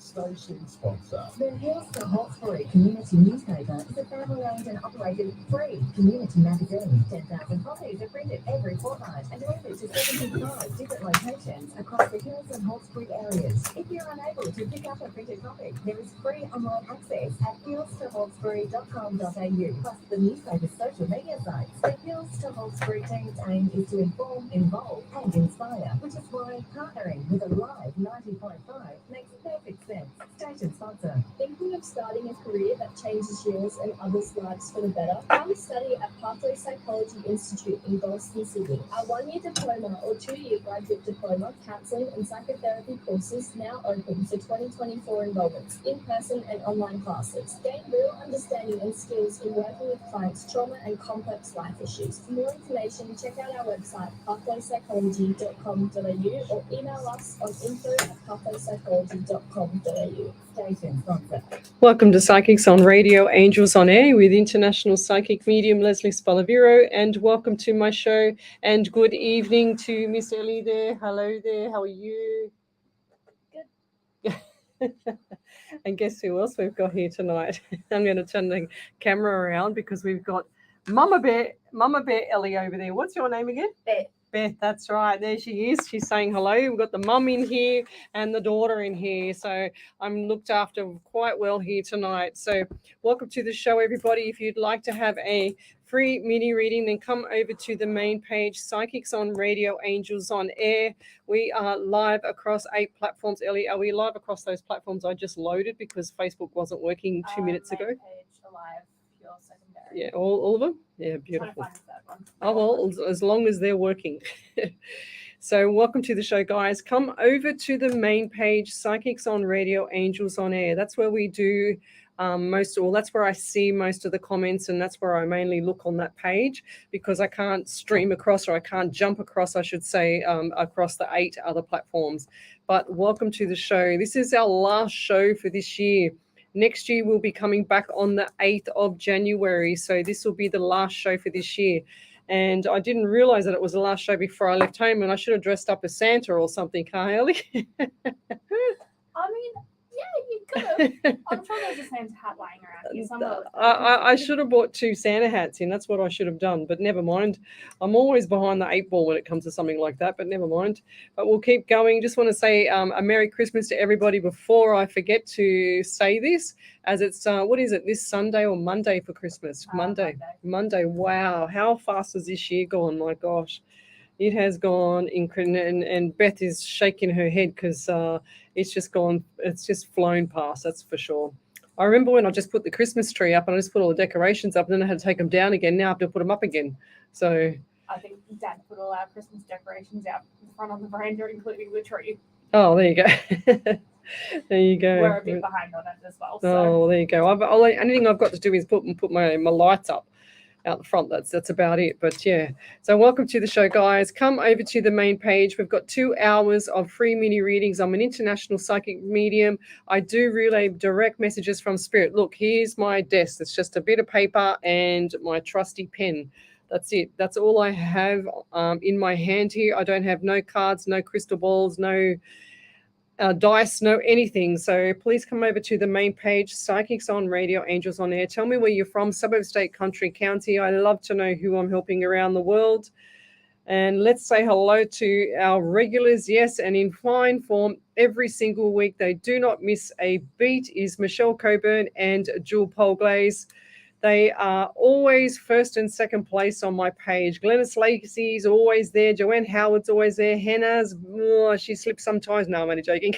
Station sponsor. The Hills to Hawkesbury Community Newspaper is a family-owned and operated free community magazine. 10,000 copies are printed every fortnight and delivered to 75 different locations across the Hills and Hawkesbury areas. If you're unable to pick up a printed copy, there is free online access at hillstohawkesbury.com.au, plus the newspaper's social media sites. The Hills to Hawkesbury team's aim is to inform, involve and inspire, which is why partnering with a live 90.5 makes perfect sense. Station sponsor. Thinking of starting a career that changes yours and others' lives for the better? Come study at Pathway Psychology Institute in Goulston, Sydney. Our 1-year diploma or 2-year graduate diploma, counselling and psychotherapy courses now open for 2024 enrolments, in-person and online classes. Gain real understanding and skills in working with clients' trauma and complex life issues. For more information, check out our website, pathwaypsychology.com.au, or email us on info@pathwaypsychology.com.au. Station sponsor. Welcome to Psychics on Radio, Angels on Air with international psychic medium Lesley Spaliviero, and welcome to my show. And good evening to Miss Ellie there. Hello there. How are you? Good. And guess who else we've got here tonight? I'm going to turn the camera around because we've got Mama Bear Ellie over there. What's your name again? Beth, that's right. There she is. She's saying hello. We've got the mum in here and the daughter in here. So I'm looked after quite well here tonight. So welcome to the show, everybody. If you'd like to have a free mini reading, then come over to the main page, Psychics on Radio, Angels on Air. We are live across 8 platforms. Ellie, are we live across those platforms I just loaded because Facebook wasn't working 2 minutes ago? Main page, alive, pure secondary. Yeah, all of them? Yeah, beautiful. Trying to find the third one. Oh, well, as long as they're working. So welcome to the show, guys. Come over to the main page, Psychics on Radio, Angels on Air. That's where we do that's where I see most of the comments, and that's where I mainly look on that page because I can't stream across, or I can't jump across, I should say, across the 8 other platforms. But welcome to the show. This is our last show for this year. Next year, we'll be coming back on the 8th of January. So this will be the last show for this year. And I didn't realize that it was the last show before I left home, and I should have dressed up as Santa or something, Ellie? I mean, yeah, you could have. I'm sure there's a Santa hat lying around here somewhere. I should have bought 2 Santa hats in. That's what I should have done. But never mind. I'm always behind the 8 ball when it comes to something like that. But never mind. But we'll keep going. Just want to say a Merry Christmas to everybody before I forget to say this, as it's, what is it, this Sunday or Monday for Christmas? Monday. Wow. How fast has this year gone? My gosh. It has gone incredible, and Beth is shaking her head because it's just flown past, that's for sure. I remember when I just put the Christmas tree up and I just put all the decorations up, and then I had to take them down again. Now I have to put them up again. So I think Dad put all our Christmas decorations out in front on the veranda, including the tree. Oh, there you go. There you go. We're a bit behind on it as well. So. Oh, there you go. Anything I've got to do is put my lights up out the front. That's about it. But yeah, so welcome to the show, guys. Come over to the main page. We've got 2 hours of free mini readings. I'm an international psychic medium. I do relay direct messages from spirit. Look, here's my desk. It's just a bit of paper and my trusty pen. That's it. That's all I have in my hand here. I don't have no cards, no crystal balls, no dice, no anything. So please come over to the main page, Psychics on Radio, Angels on Air. Tell me where you're from, suburb, state, country, county. I love to know who I'm helping around the world. And let's say hello to our regulars. Yes, and in fine form every single week, they do not miss a beat, is Michelle Coburn and Jewel Polglaze. They are always first and second place on my page. Glennis Lacey's always there. Joanne Howard's always there. Hannah's, she slips sometimes. No, I'm only joking.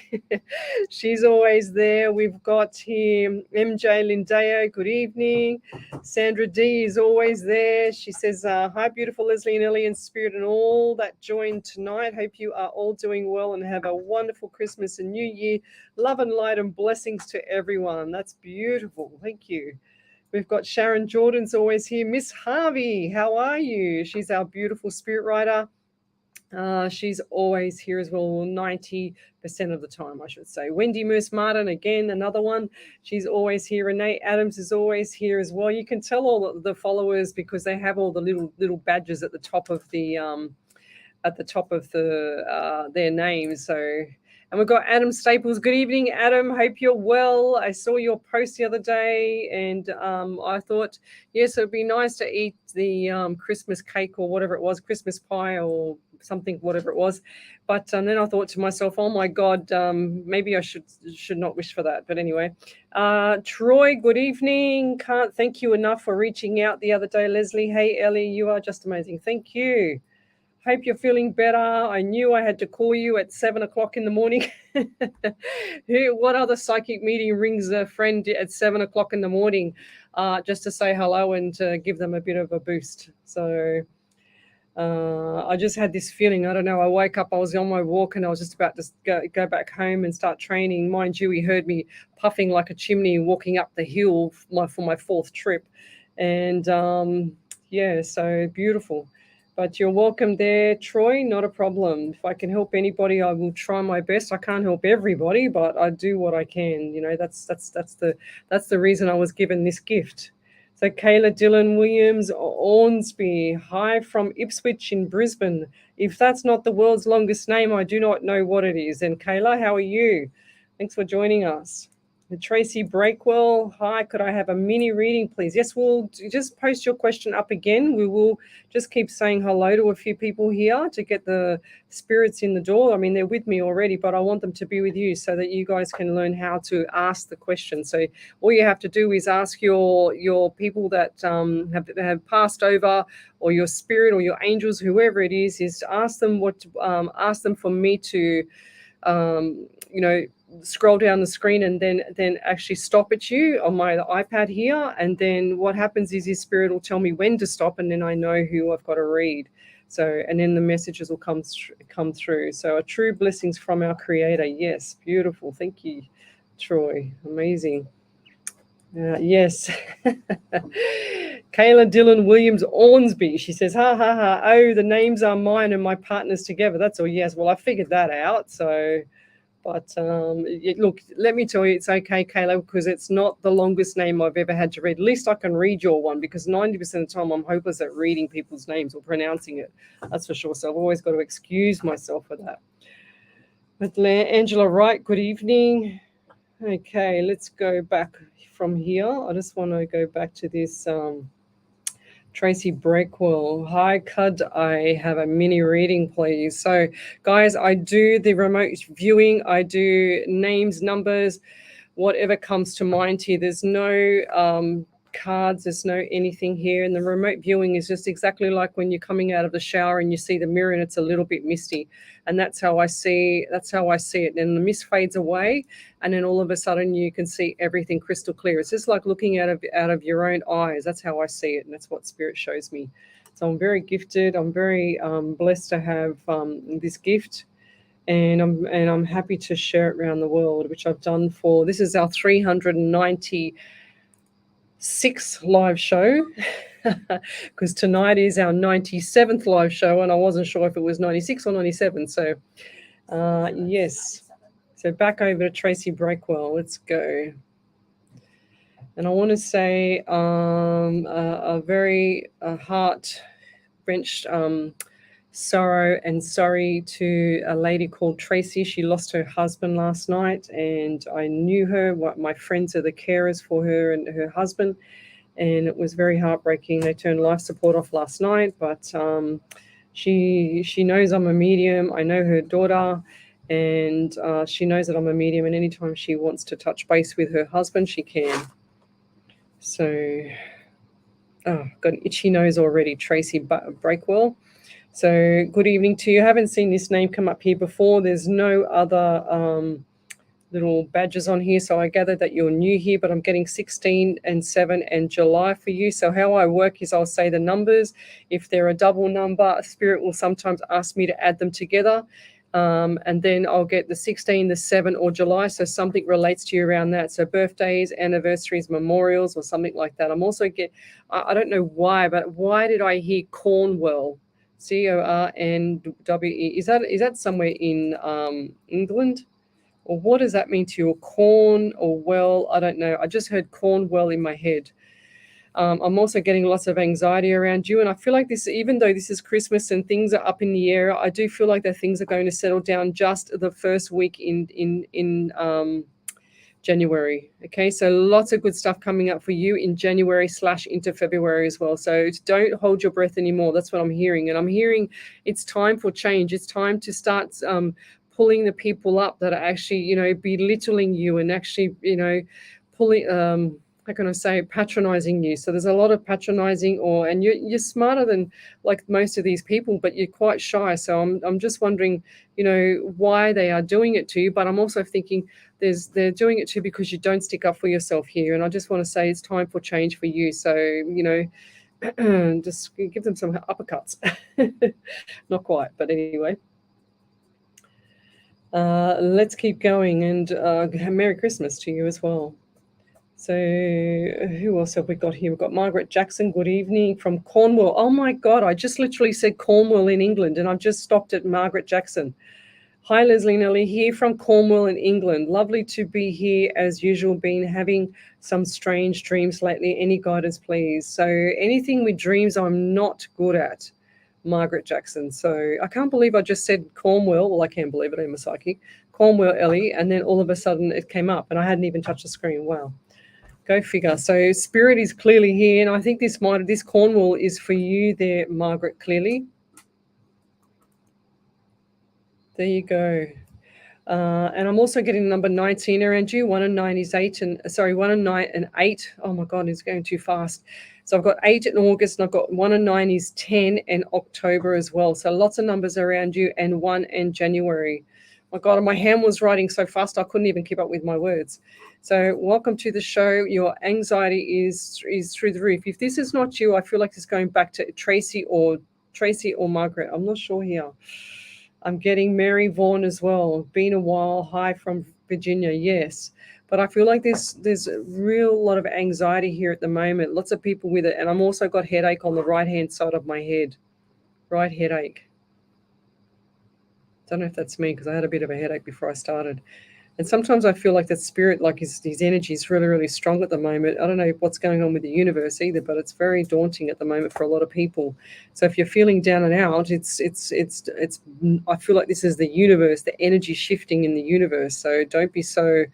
She's always there. We've got here MJ Lindeo. Good evening. Sandra D is always there. She says, hi, beautiful Lesley and Ellie and Spirit and all that joined tonight. Hope you are all doing well and have a wonderful Christmas and New Year. Love and light and blessings to everyone. That's beautiful. Thank you. We've got Sharon Jordan's always here. Miss Harvey, how are you? She's our beautiful spirit writer. She's always here as well, 90% of the time, I should say. Wendy Moose Martin, again, another one. She's always here. Renee Adams is always here as well. You can tell all the followers because they have all the little badges at the top of their names. So And we've got Adam Staples. Good evening, Adam. Hope you're well. I saw your post the other day, and I thought, yes, it would be nice to eat the Christmas cake or whatever it was, Christmas pie or something, whatever it was. But then I thought to myself, oh my God, maybe I should not wish for that. But anyway, Troy, good evening. Can't thank you enough for reaching out the other day, Lesley. Hey, Ellie, you are just amazing. Thank you. Hope you're feeling better. I knew I had to call you at 7 o'clock in the morning. What other psychic medium rings a friend at 7 o'clock in the morning just to say hello and to give them a bit of a boost? So I just had this feeling. I don't know. I woke up, I was on my walk, and I was just about to go back home and start training. Mind you, he heard me puffing like a chimney walking up the hill for my fourth trip. And yeah, so beautiful. But you're welcome there, Troy. Not a problem. If I can help anybody, I will try my best. I can't help everybody, but I do what I can. You know, that's the reason I was given this gift. So Kayla Dylan Williams Ornsby, hi from Ipswich in Brisbane. If that's not the world's longest name, I do not know what it is. And Kayla, how are you? Thanks for joining us. Tracy Breakwell, hi, could I have a mini reading, please? Yes, we'll just post your question up again. We will just keep saying hello to a few people here to get the spirits in the door. I mean, they're with me already, but I want them to be with you so that you guys can learn how to ask the question. So all you have to do is ask your people that have passed over, or your spirit or your angels, whoever it is ask them for me to, scroll down the screen and then actually stop at you on my iPad here. And then what happens is your spirit will tell me when to stop, and then I know who I've got to read. So, and then the messages will come through. So a true blessings from our Creator. Yes, beautiful. Thank you, Troy. Amazing. Yes. Kayla Dylan Williams Ornsby. She says, ha, ha, ha. Oh, the names are mine and my partner's together. That's all. Yes. Well, I figured that out. So, but look, let me tell you, it's okay, Kayla, because it's not the longest name I've ever had to read. At least I can read your one, because 90% of the time I'm hopeless at reading people's names or pronouncing it. That's for sure. So I've always got to excuse myself for that. But Angela Wright, good evening. Okay, let's go back from here. I just want to go back to this Tracy Breakwell. Hi, could I have a mini reading, please? So, guys, I do the remote viewing. I do names, numbers, whatever comes to mind here. There's no cards. There's no anything here. And the remote viewing is just exactly like when you're coming out of the shower and you see the mirror and it's a little bit misty. And that's how I see it. And the mist fades away, and then all of a sudden you can see everything crystal clear. It's just like looking out of your own eyes. That's how I see it, and that's what Spirit shows me. So I'm very gifted. I'm very blessed to have this gift, and I'm happy to share it around the world, which I've done for. This is our 396th live show. Because tonight is our 97th live show, and I wasn't sure if it was 96 or 97. So, yes. So back over to Tracy Breakwell. Let's go. And I want to say a very heart-wrenched sorrow and sorry to a lady called Tracy. She lost her husband last night, and I knew her. My friends are the carers for her and her husband. And it was very heartbreaking. They turned life support off last night, but she knows I'm a medium. I know her daughter, and she knows that I'm a medium, and anytime she wants to touch base with her husband, she can. So, got an itchy nose already, Tracy Breakwell. So good evening to you. I haven't seen this name come up here before. There's no other little badges on here, so I gather that you're new here, but I'm getting 16 and 7 and July for you. So how I work is I'll say the numbers. If they're a double number, Spirit will sometimes ask me to add them together, and then I'll get the 16, the 7, or July, so something relates to you around that. So birthdays, anniversaries, memorials, or something like that. I'm also I don't know why, but why did I hear Cornwell? Cornwe. Is that somewhere in England? Or what does that mean to you? Corn or well? I don't know. I just heard Cornwell in my head. I'm also getting lots of anxiety around you. And I feel like this, even though this is Christmas and things are up in the air, I do feel like that things are going to settle down just the first week in January. Okay, so lots of good stuff coming up for you in January / into February as well. So don't hold your breath anymore. That's what I'm hearing. And I'm hearing it's time for change. It's time to start pulling the people up that are actually, belittling you and actually, pulling, how can I say, patronizing you. So there's a lot of patronizing, and you're smarter than like most of these people, but you're quite shy. So I'm just wondering, why they are doing it to you. But I'm also thinking they're doing it too because you don't stick up for yourself here. And I just want to say it's time for change for you. So, just give them some uppercuts. Not quite, but anyway. Let's keep going, and Merry Christmas to you as well. So who else have we got here? We've got Margaret Jackson. Good evening from Cornwall. Oh my God, I just literally said Cornwall in England, and I've just stopped at Margaret Jackson. Hi, Lesley Nelly, here from Cornwall in England. Lovely to be here as usual. Been having some strange dreams lately. Any guidance, please? So anything with dreams I'm not good at, Margaret Jackson. So I can't believe I just said Cornwall. Well, I can't believe it. I'm a psychic. Cornwall, Ellie. And then all of a sudden it came up and I hadn't even touched the screen. Wow. Go figure. So spirit is clearly here. And I think this Cornwall is for you there, Margaret, clearly. There you go. And I'm also getting number 19 around you. 1 and 9 is 8. 1 and 9 and 8. Oh my God, it's going too fast. So I've got 8 in August, and I've got 1 and 9 is 10 and October as well. So lots of numbers around you, and 1 and January. My God, and my hand was writing so fast I couldn't even keep up with my words. So welcome to the show. Your anxiety is through the roof. If this is not you, I feel like it's going back to Tracy or Margaret. I'm not sure here. I'm getting Mary Vaughan as well. Been a while. Hi from Virginia. Yes. But I feel like there's a real lot of anxiety here at the moment. Lots of people with it. And I'm also got headache on the right-hand side of my head. Right headache. Don't know if that's me because I had a bit of a headache before I started. And sometimes I feel like that spirit, like his energy is really, really strong at the moment. I don't know what's going on with the universe either, but it's very daunting at the moment for a lot of people. So if you're feeling down and out, it's I feel like this is the universe, the energy shifting in the universe. So don't be so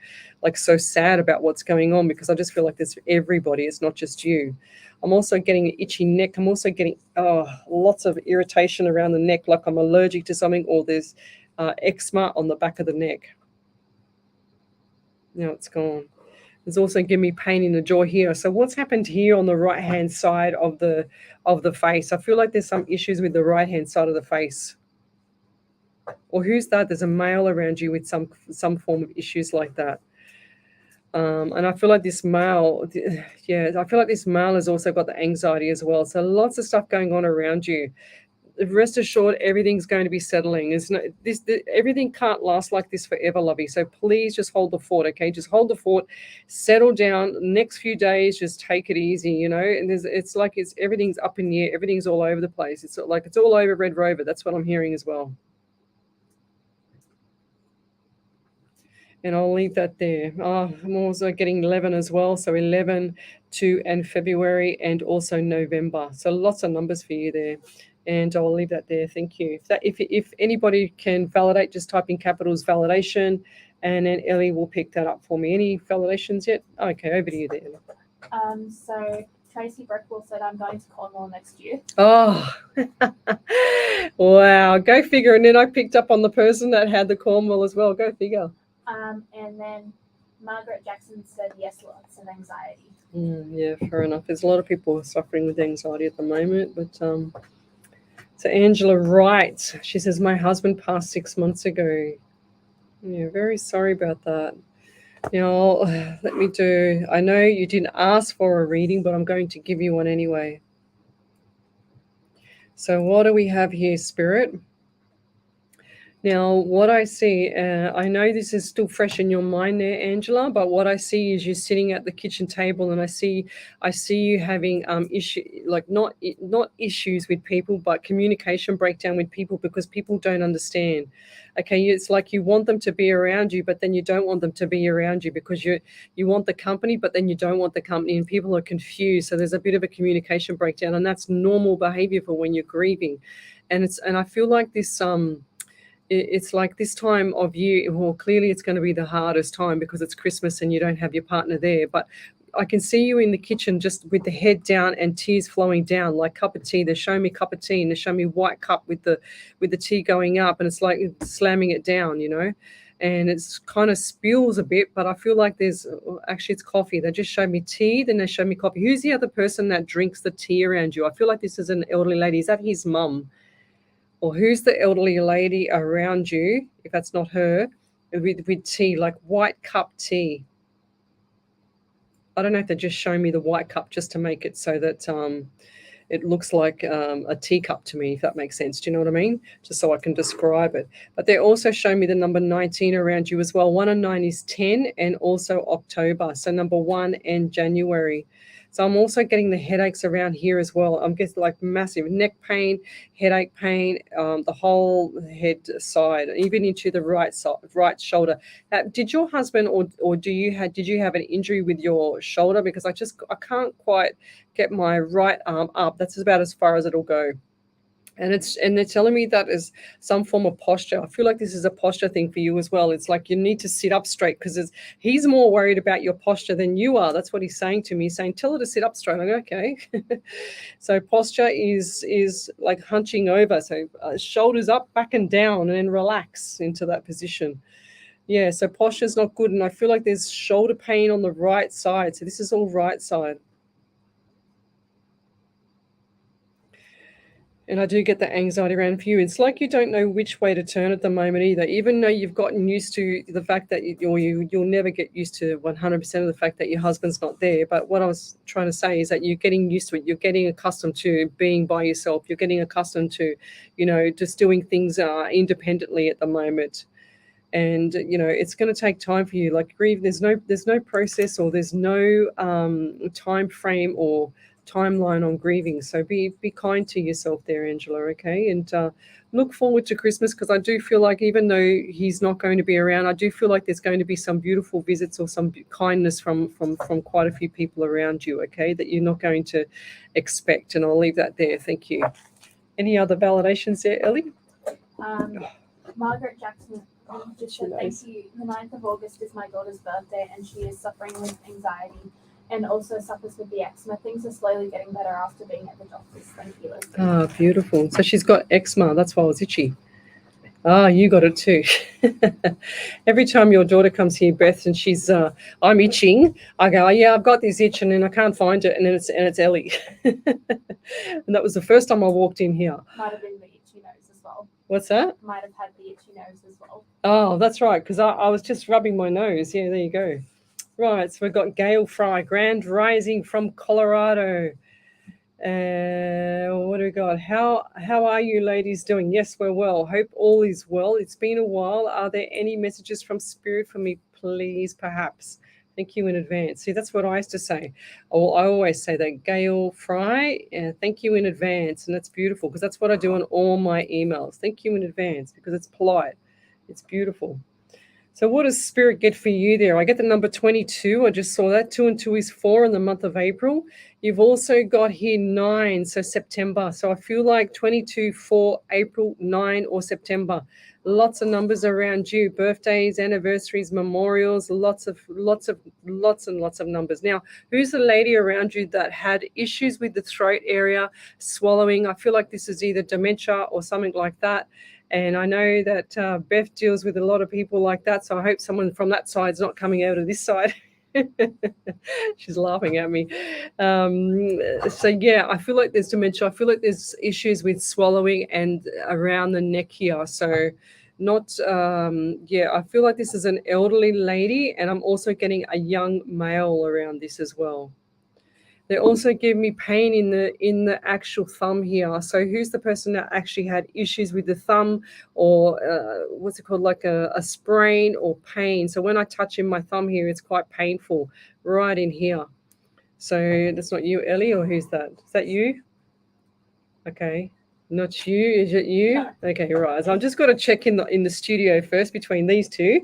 sad about what's going on, because I just feel like there's everybody. It's not just you. I'm also getting an itchy neck. I'm also getting lots of irritation around the neck, like I'm allergic to something, or there's eczema on the back of the neck. Now it's gone. There's also giving me pain in the jaw here. So what's happened here on the right-hand side of the face? I feel like there's some issues with the right-hand side of the face. Or who's that? There's a male around you with some form of issues like that. And I feel like this male, I feel like this male has also got the anxiety as well. So lots of stuff going on around you. Rest assured, everything's going to be settling. Everything can't last like this forever, lovey. So please just hold the fort, okay? Just hold the fort, settle down. Next few days, just take it easy, And it's like everything's up in the air, everything's all over the place. It's like it's all over Red Rover. That's what I'm hearing as well. And I'll leave that there. I'm also getting 11 as well. So 11, 2, and February, and also November. So lots of numbers for you there. And I'll leave that there. Thank you. If anybody can validate, just type in capitals validation, and then Ellie will pick that up for me. Any validations yet? Okay, over to you there. So Tracy Breckwell said I'm going to Cornwall next year. Oh, wow. Go figure. And then I picked up on the person that had the Cornwall as well. Go figure. And then Margaret Jackson said yes, lots of anxiety. Yeah, fair enough. There's a lot of people suffering with anxiety at the moment, but so Angela writes, she says, my husband passed 6 months ago. Yeah, very sorry about that. I know you didn't ask for a reading, but I'm going to give you one anyway. So what do we have here, Spirit? Now, what I see, I know this is still fresh in your mind there, Angela, but what I see is you're sitting at the kitchen table, and I see you having issue, like not issues with people, but communication breakdown with people because people don't understand. Okay, it's like you want them to be around you, but then you don't want them to be around you because you want the company, but then you don't want the company, and people are confused. So there's a bit of a communication breakdown, and that's normal behavior for when you're grieving, and I feel like this it's like this time of year, well, clearly it's going to be the hardest time because it's Christmas and you don't have your partner there. But I can see you in the kitchen just with the head down and tears flowing down, like cup of tea. They're showing me cup of tea and they're showing me white cup with the tea going up, and it's like slamming it down, and it's kind of spills a bit, but I feel like there's actually it's coffee. They just showed me tea, then they showed me coffee. Who's the other person that drinks the tea around you? I feel like this is an elderly lady. Is that his mum? Or who's the elderly lady around you, if that's not her, with tea, like white cup tea? I don't know if they're just showing me the white cup just to make it so that it looks like a teacup to me, if that makes sense. Do you know what I mean? Just so I can describe it. But they're also showing me the number 19 around you as well. 1 and 9 is 10, and also October. So number 1 and January. So I'm also getting the headaches around here as well. I'm getting like massive neck pain, headache pain, the whole head side, even into the right side, right shoulder. Did your husband or did you have an injury with your shoulder? Because I can't quite get my right arm up. That's about as far as it'll go. And they're telling me that is some form of posture. I feel like this is a posture thing for you as well. It's like you need to sit up straight because he's more worried about your posture than you are. That's what he's saying to me. He's saying, tell her to sit up straight. I'm like, okay. So posture is like hunching over. So shoulders up, back and down, and then relax into that position. Yeah, so posture's not good. And I feel like there's shoulder pain on the right side. So this is all right side. And I do get the anxiety around for you. It's like you don't know which way to turn at the moment either, even though you've gotten used to the fact that you'll never get used to 100% of the fact that your husband's not there. But what I was trying to say is that you're getting used to it. You're getting accustomed to being by yourself. You're getting accustomed to, just doing things independently at the moment. And it's going to take time for you. Like grieve, there's no process or there's no time frame or timeline on grieving. So be kind to yourself there, Angela. Okay, and look forward to Christmas because I do feel like even though he's not going to be around, I do feel like there's going to be some beautiful visits or some kindness from quite a few people around you. Okay, that you're not going to expect. And I'll leave that there. Thank you. Any other validations there, Ellie? Margaret Jackson just said, thank you. The 9th of August is my daughter's birthday, and she is suffering with anxiety and also suffers with the eczema. Things are slowly getting better after being at the doctor's. Thank you, Leslie. Ah, beautiful. So she's got eczema. That's why I was itchy. Ah, you got it too. Every time your daughter comes here, Beth, and she's, I'm itching, I go, oh, yeah, I've got this itch, and then I can't find it, and then it's Ellie. And that was the first time I walked in here. Might have been the itchy nose as well. What's that? Might have had the itchy nose as well. Oh, that's right, because I was just rubbing my nose. Yeah, there you go. Right, so we've got Gail Fry, Grand Rising from Colorado. What do we got? How are you ladies doing? Yes, we're well. Hope all is well. It's been a while. Are there any messages from Spirit for me, please, perhaps? Thank you in advance. See, that's what I used to say. I always say that. Gail Fry, thank you in advance. And that's beautiful because that's what I do on all my emails. Thank you in advance because it's polite. It's beautiful. So what does Spirit get for you there? I get the number 22. I just saw that. 2 and 2 is 4 in the month of April. You've also got here 9, so September. So I feel like 22, 4, April, 9, or September. Lots of numbers around you. Birthdays, anniversaries, memorials, lots and lots of numbers. Now, who's the lady around you that had issues with the throat area, swallowing? I feel like this is either dementia or something like that. And I know that Beth deals with a lot of people like that, so I hope someone from that side's not coming out of this side. She's laughing at me. So, yeah, I feel like there's dementia. I feel like there's issues with swallowing and around the neck here. So not, I feel like this is an elderly lady, and I'm also getting a young male around this as well. They also give me pain in the actual thumb here. So who's the person that actually had issues with the thumb, or what's it called, like a sprain or pain? So when I touch in my thumb here, it's quite painful right in here. So that's not you, Ellie, or who's that? Is that you? Okay. Not you. Is it you? No. Okay, right. So I'm just got to check in the studio first between these two.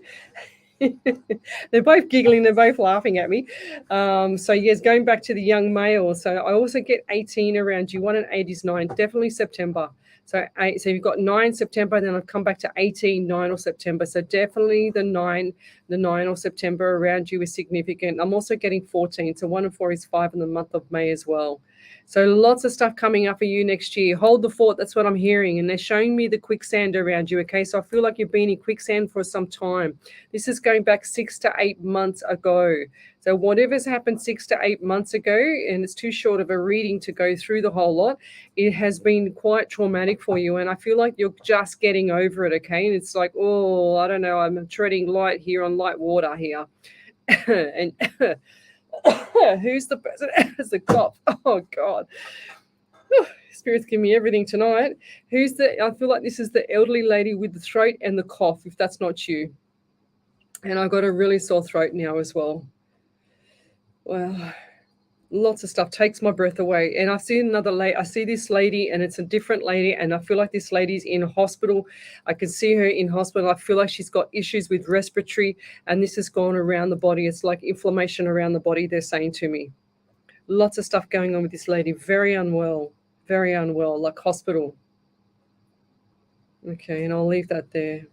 They're both giggling, they're both laughing at me. So yes, going back to the young male. So I also get 18 around you. 1 and 8 is 9, definitely September. So you've got 9 September, then I've come back to 18, 9 or September. So definitely the 9 or September around you is significant. I'm also getting 14. So 1 and 4 is 5 in the month of May as well. So lots of stuff coming up for you next year. Hold the fort. That's what I'm hearing. And they're showing me the quicksand around you. Okay. So I feel like you've been in quicksand for some time. This is going back 6 to 8 months ago. So whatever's happened 6 to 8 months ago, and it's too short of a reading to go through the whole lot, it has been quite traumatic for you. And I feel like you're just getting over it. Okay. And it's like, oh, I don't know. I'm treading light here on light water here. And who's the person that has the cough? Oh God. Spirit's giving me everything tonight. I feel like this is the elderly lady with the throat and the cough, if that's not you. And I've got a really sore throat now as well. Well, lots of stuff takes my breath away. And I see this lady, and it's a different lady, and I feel like this lady's in hospital. I can see her in hospital. I feel like she's got issues with respiratory, and this has gone around the body. It's like inflammation around the body, they're saying to me. Lots of stuff going on with this lady. Very unwell, like hospital. Okay, and I'll leave that there.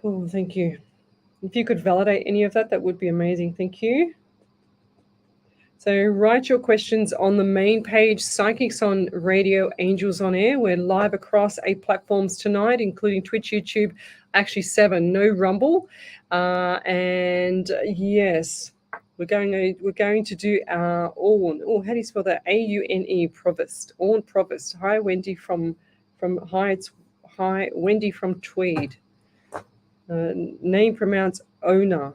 Oh, thank you. If you could validate any of that, that would be amazing. Thank you. So write your questions on the main page, Psychics on Radio, Angels on Air. We're live across 8 platforms tonight, including Twitch, YouTube, actually 7, no Rumble. And yes, we're going to do our Aune. Oh, how do you spell that? AUNE Provost. Aune Provost. Hi, Wendy from Wendy from Tweed. Name pronounced Ona.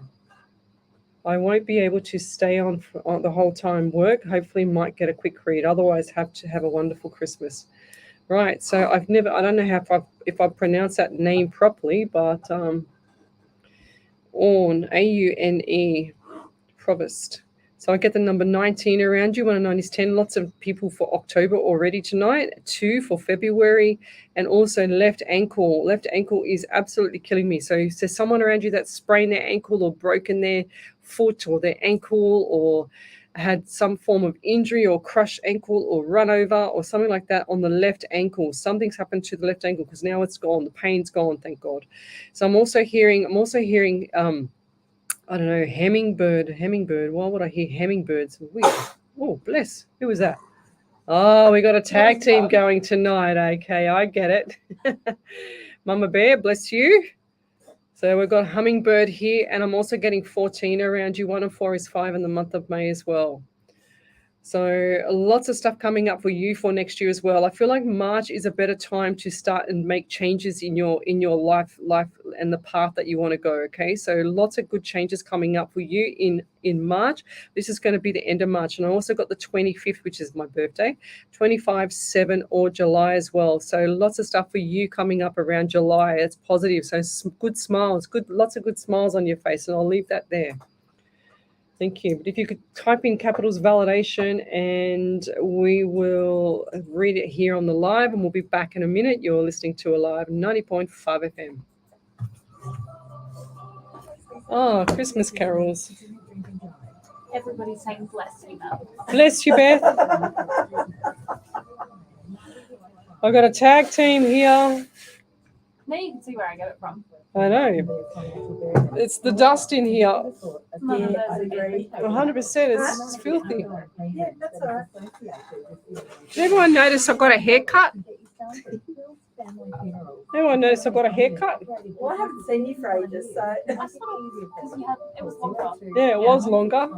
I won't be able to stay on the whole time work. Hopefully might get a quick read. Otherwise have to have a wonderful Christmas. Right. So I don't know if I pronounce that name properly, but Aune, AUNE, Provost. So I get the number 19 around you. 1 and 9 is 10. Lots of people for October already tonight. 2 for February. And also left ankle. Left ankle is absolutely killing me. So if there's someone around you that's sprained their ankle or broken their foot or their ankle, or had some form of injury or crushed ankle or run over or something like that on the left ankle. Something's happened to the left ankle because now it's gone. The pain's gone, thank God. So I'm also hearing I don't know, Hemmingbird. Why would I hear hummingbirds? Weird. Oh, bless. Who was that? Oh, we got a tag team going tonight. Okay, I get it. Mama Bear, bless you. So we've got Hummingbird here, and I'm also getting 14 around you. 1 and 4 is 5 in the month of May as well. So lots of stuff coming up for you for next year as well. I feel like March is a better time to start and make changes in your life and the path that you want to go. Okay, so lots of good changes coming up for you in March. This is going to be the end of March, and I also got the 25th, which is my birthday, 25, 7, or July as well. So lots of stuff for you coming up around July. It's positive. So good smiles, lots of good smiles on your face, and I'll leave that there. Thank you. But if you could type in capitals validation, and we will read it here on the live, and we'll be back in a minute. You're listening to a live 90.5 FM. Oh, Christmas carols. Everybody's saying bless you, Mel. Bless you, Beth. I've got a tag team here. Now you can see where I get it from. I know. It's the dust in here. None of those are good. 100%. It's filthy. Yeah, that's all right. Did everyone notice I've got a haircut? Everyone notice I've got a haircut? Well, I haven't seen you for ages, so. I saw it because it was longer. Yeah, it was longer.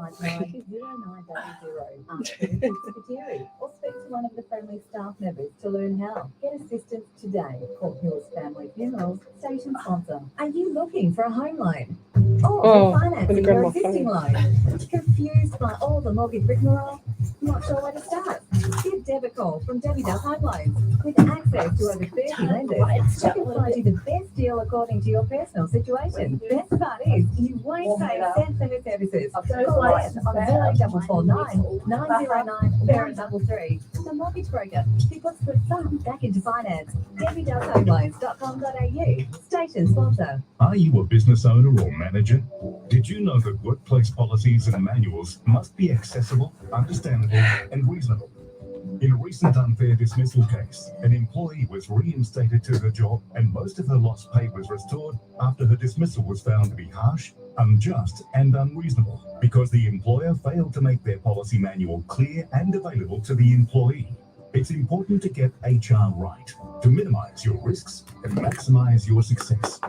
Or speak to one of the friendly staff members to learn how. Get assistance today. Call Hills Family Funerals Station sponsor. Are you looking for a home loan? Or Oh, I'm gonna refinancing grab your my existing phone. loan? Confused by all the mortgage rigmarole? Not sure where to start? Give Deb a call from Debbie Does Home Loans. With access to over 30 lenders, she can find you the best deal according to your personal situation. Best part is, you won't pay a cent for her services. Call Deb on 0449 909 133. The mortgage broker who puts good fun back into finance. DebbieDoesHomeLoans.com.au. Station sponsor. Are you a business owner or manager? Did you know that workplace policies and manuals must be accessible, understandable, and reasonable? In a recent unfair dismissal case, an employee was reinstated to her job and most of her lost pay was restored after her dismissal was found to be harsh, unjust, and unreasonable because the employer failed to make their policy manual clear and available to the employee. It's important to get HR right to minimize your risks and maximize your success.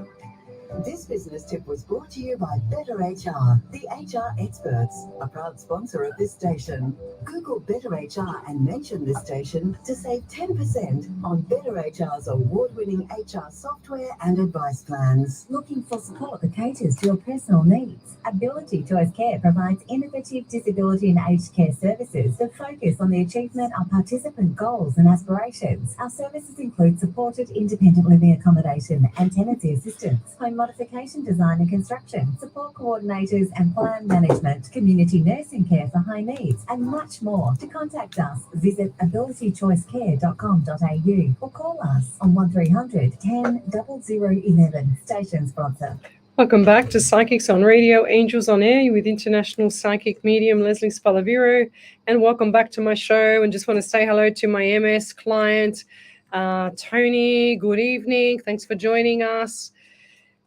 This business tip was brought to you by Better HR, the HR experts, a proud sponsor of this station. Google Better HR and mention this station to save 10% on Better HR's award-winning HR software and advice plans. Looking for support that caters to your personal needs? Ability Choice Care provides innovative disability and aged care services that focus on the achievement of participant goals and aspirations. Our services include supported independent living accommodation and tenancy assistance, home modification design and construction, support coordinators and plan management, community nursing care for high needs, and much more. To contact us, visit abilitychoicecare.com.au or call us on 1300 10 0011. Station sponsor. Welcome back to Psychics on Radio, Angels on Air with international psychic medium Lesley Spaliviero, and welcome back to my show. And just want to say hello to my MS client, Tony. Good evening. Thanks for joining us.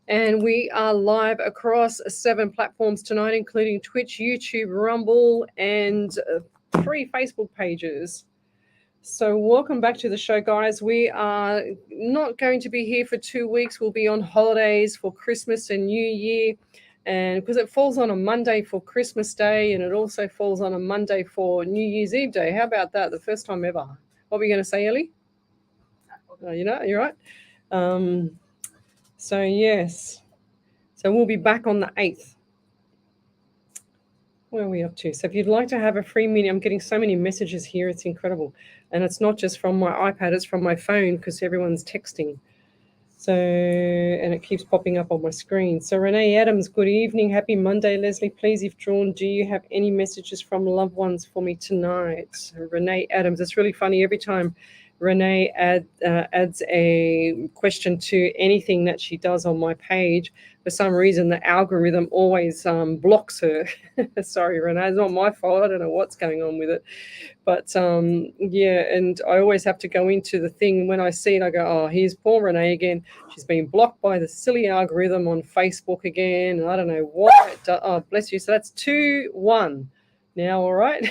And we are live across 7 platforms tonight, including Twitch, YouTube, Rumble, and 3 Facebook pages. So welcome back to the show, guys. We are not going to be here for 2 weeks. We'll be on holidays for Christmas and New Year. And because it falls on a Monday for Christmas Day, and it also falls on a Monday for New Year's Eve Day. How about that? The first time ever. What were you going to say, Ellie? You're right. So yes, so we'll be back on the 8th. Where are we up to? So if you'd like to have a free meeting, I'm getting so many messages here. It's incredible. And it's not just from my iPad, it's from my phone because everyone's texting. So, and it keeps popping up on my screen. So Renee Adams, good evening. Happy Monday, Lesley. Please, if drawn, do you have any messages from loved ones for me tonight? So Renee Adams, it's really funny. Every time Renee adds a question to anything that she does on my page, for some reason the algorithm always blocks her. Sorry, Renee, it's not my fault. I don't know what's going on with it. But yeah, and I always have to go into the thing. When I see it, I go, oh, here's poor Renee again. She's been blocked by the silly algorithm on Facebook again. And I don't know why it does. Oh, bless you. So that's 2-1 now, all right?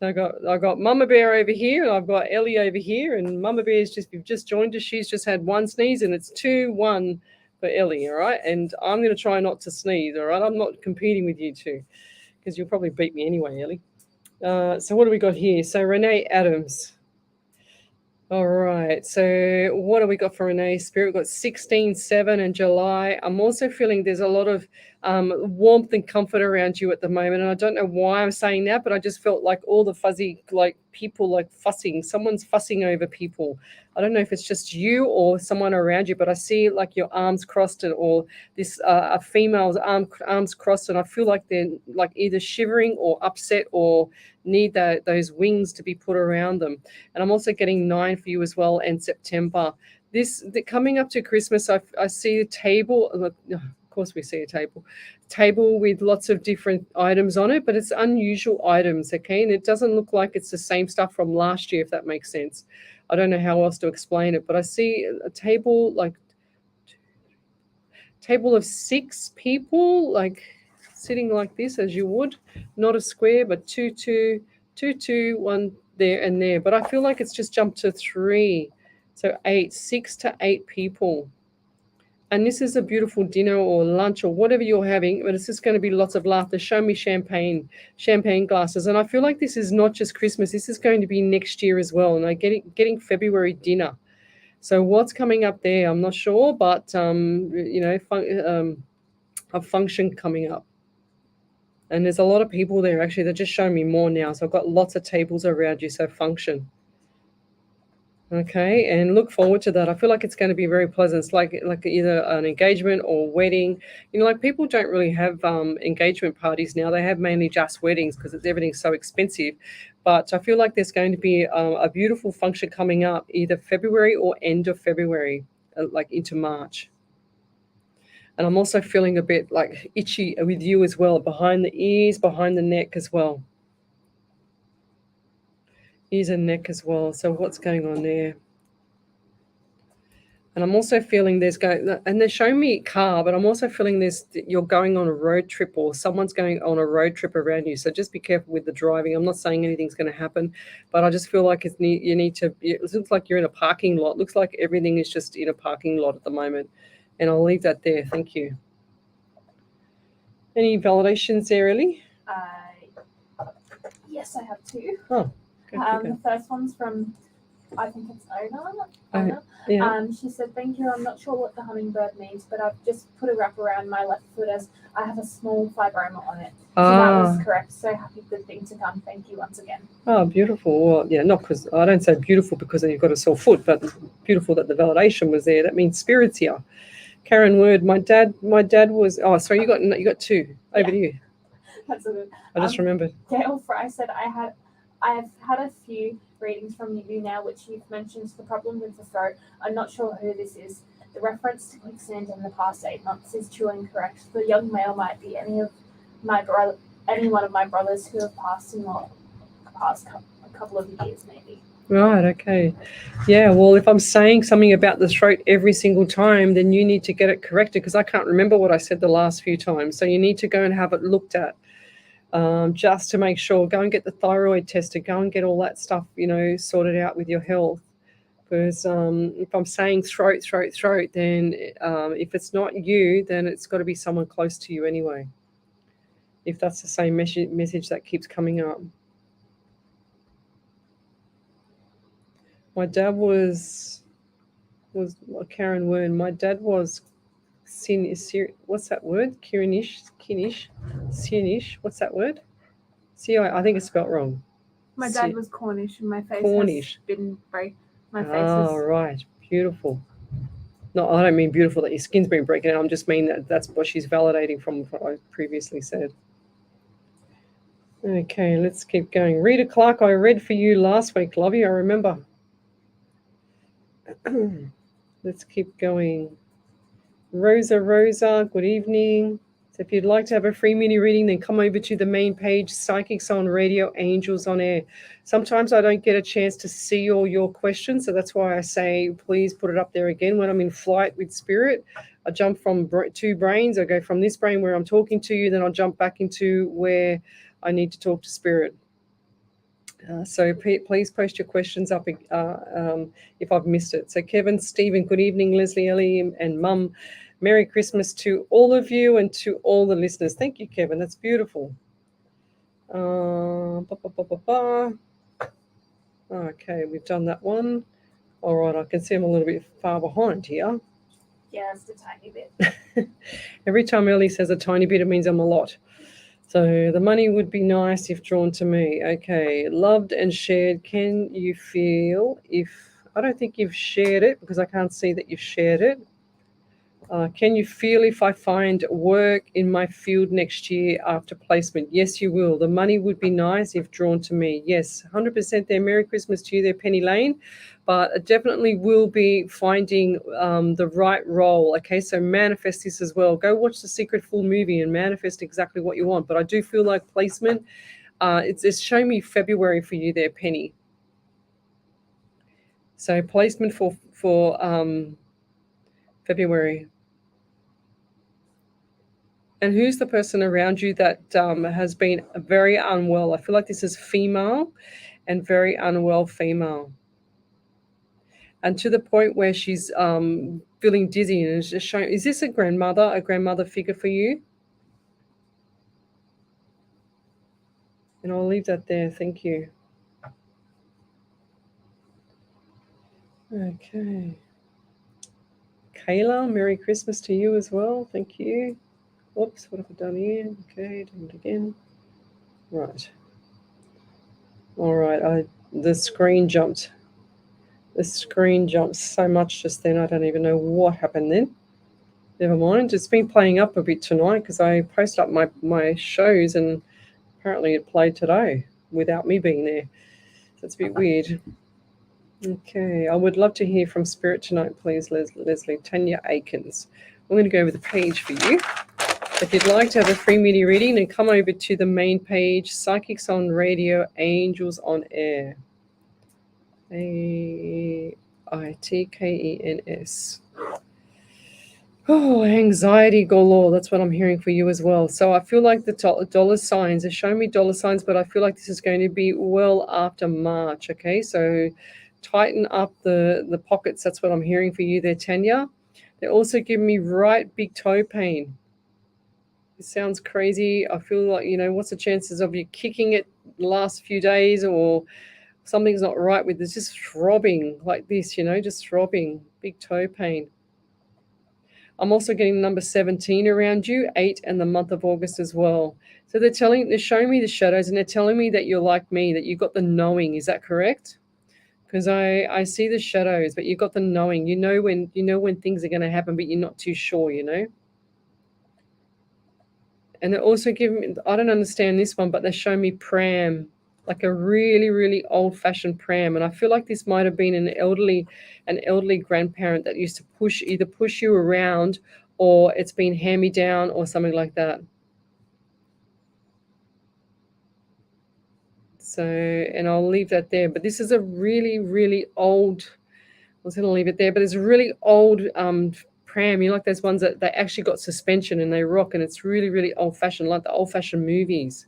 So I got Mama Bear over here, and I've got Ellie over here, and Mama Bear's you've just joined us. She's just had 1 sneeze, and it's 2-1 for Ellie, all right? And I'm going to try not to sneeze, all right? I'm not competing with you two because you'll probably beat me anyway, Ellie. So what do we got here? So Renee Adams. All right. So what do we got for Renee? Spirit, we've got 16/7 in July. I'm also feeling there's a lot of warmth and comfort around you at the moment. And I don't know why I'm saying that, but I just felt like all the fuzzy, like people like fussing. Someone's fussing over people. I don't know if it's just you or someone around you, but I see like your arms crossed or this a female's arms crossed. And I feel like they're like either shivering or upset or need those wings to be put around them. And I'm also getting 9 for you as well in September. Coming up to Christmas, I see a table. Of course, we see a table with lots of different items on it, but it's unusual items, okay? And it doesn't look like it's the same stuff from last year, if that makes sense. I don't know how else to explain it, but I see a table of 6 people, like sitting like this as you would, not a square, but 2, 1 there and there. But I feel like it's just jumped to 3, so 6 to 8 people. And this is a beautiful dinner or lunch or whatever you're having, but it's just going to be lots of laughter. Show me champagne glasses. And I feel like this is not just Christmas. This is going to be next year as well. And I'm getting February dinner. So what's coming up there? I'm not sure, but a function coming up. And there's a lot of people there actually. They're just showing me more now. So I've got lots of tables around you. So function. Okay, and look forward to that. I feel like it's going to be very pleasant. It's like either an engagement or wedding. Like people don't really have engagement parties now. They have mainly just weddings because everything's so expensive. But I feel like there's going to be a beautiful function coming up either February or end of February, like into March. And I'm also feeling a bit like itchy with you as well, behind the ears, behind the neck as well. Ears and neck as well. So what's going on there? And I'm also feeling and they're showing me car, but I'm also feeling you're going on a road trip or someone's going on a road trip around you. So just be careful with the driving. I'm not saying anything's going to happen, but I just feel like it looks like you're in a parking lot. It looks like everything is just in a parking lot at the moment. And I'll leave that there. Thank you. Any validations there, Ellie? Yes, I have two. Oh, The first one's from, I think it's Ona. Yeah. She said, "Thank you. I'm not sure what the hummingbird means, but I've just put a wrap around my left foot as I have a small fibroma on it." So that was correct. So happy, good thing to come. Thank you once again. Oh, beautiful. Well, yeah, not because I don't say beautiful because you've got a sore foot, but beautiful that the validation was there. That means spirits here. Karen Word, my dad was. Oh, sorry, you got two. Over to you. That's a good. I just remembered. Gail Fry said, I've had a few readings from you now, which you've mentioned the problem with the throat. I'm not sure who this is. The reference to quicksand in the past 8 months is true and correct. The young male might be any one of my brothers who have passed in the past couple of years, maybe. Right, okay. Yeah, well, if I'm saying something about the throat every single time, then you need to get it corrected because I can't remember what I said the last few times. So you need to go and have it looked at just to make sure. Go and get the thyroid tested. Go and get all that stuff, sorted out with your health. Because if I'm saying throat, then if it's not you, then it's got to be someone close to you anyway. If that's the same message that keeps coming up. My dad was Karen Wern. My dad was what's that word? Kinish. What's that word? I think it's spelt wrong. My dad was Cornish, and my face Cornish. has been break. My face Oh, right. Beautiful. No, I don't mean beautiful that your skin's been breaking out. I'm just mean that's what she's validating from what I previously said. Okay, let's keep going. Rita Clark, I read for you last week, Lovey. I remember. Let's keep going. Rosa, good evening. So if you'd like to have a free mini reading, then come over to the main page, Psychics on Radio, Angels on Air. Sometimes I don't get a chance to see all your questions, so that's why I say please put it up there again. When I'm in flight with spirit, I jump from two brains. I go from this brain where I'm talking to you, then I'll jump back into where I need to talk to spirit. So please post your questions up if I've missed it. So Kevin, Stephen, good evening, Leslie, Ellie, and Mum. Merry Christmas to all of you and to all the listeners. Thank you, Kevin. That's beautiful. Okay, we've done that one. All right, I can see I'm a little bit far behind here. Yeah, just a tiny bit. Every time Ellie says a tiny bit, it means I'm a lot. So the money would be nice if drawn to me. Okay, loved and shared. Can you feel I don't think you've shared it because I can't see that you've shared it. Can you feel if I find work in my field next year after placement? Yes, you will. The money would be nice if drawn to me. Yes, 100% there. Merry Christmas to you there, Penny Lane. But I definitely will be finding the right role. Okay, so manifest this as well. Go watch the Secret Full movie and manifest exactly what you want. But I do feel like placement, it's showing me February for you there, Penny. So placement for February. And who's the person around you that has been very unwell? I feel like this is female and very unwell female. And to the point where she's feeling dizzy and is just showing. Is this a grandmother figure for you? And I'll leave that there. Thank you. Okay. Kayla, Merry Christmas to you as well. Thank you. Whoops, what have I done here? Okay, do it again. Right. All right, the screen jumped. The screen jumped so much just then. I don't even know what happened then. Never mind. It's been playing up a bit tonight because I posted up my shows and apparently it played today without me being there. So it's a bit weird. Okay, I would love to hear from Spirit tonight, please, Leslie. Tanya Aikens. I'm going to go over the page for you. If you'd like to have a free mini reading, then come over to the main page, Psychics on Radio, Angels on Air. AITKENS. Oh, anxiety galore. That's what I'm hearing for you as well. So I feel like the dollar signs are showing me dollar signs, but I feel like this is going to be well after March. Okay, so tighten up the pockets. That's what I'm hearing for you there, Tanya. They're also giving me right big toe pain. It sounds crazy. I feel like, what's the chances of you kicking it the last few days or something's not right with this? Just throbbing like this, just throbbing, big toe pain. I'm also getting number 17 around you, 8 and the month of August as well. So they're showing me the shadows and they're telling me that you're like me, that you've got the knowing. Is that correct? Because I see the shadows, but you've got the knowing. You know when things are going to happen, but you're not too sure, And they're also giving me, I don't understand this one, but they're showing me pram, like a really, really old-fashioned pram. And I feel like this might have been an elderly grandparent that used to either push you around or it's been hand-me-down or something like that. So, and I'll leave that there. But this is a really, really old, I was going to leave it there, but it's a really old pram, like those ones that they actually got suspension and they rock, and it's really, really old-fashioned, like the old-fashioned movies.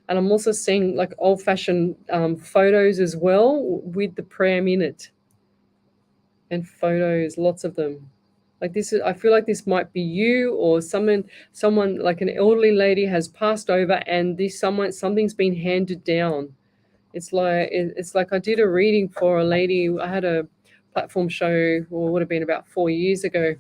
And I'm also seeing like old-fashioned photos as well with the pram in it, and photos, lots of them. Like this I feel like this might be you or someone like an elderly lady has passed over, and something's been handed down. It's like I did a reading for a lady. I had a platform show, or would have been about 4 years ago.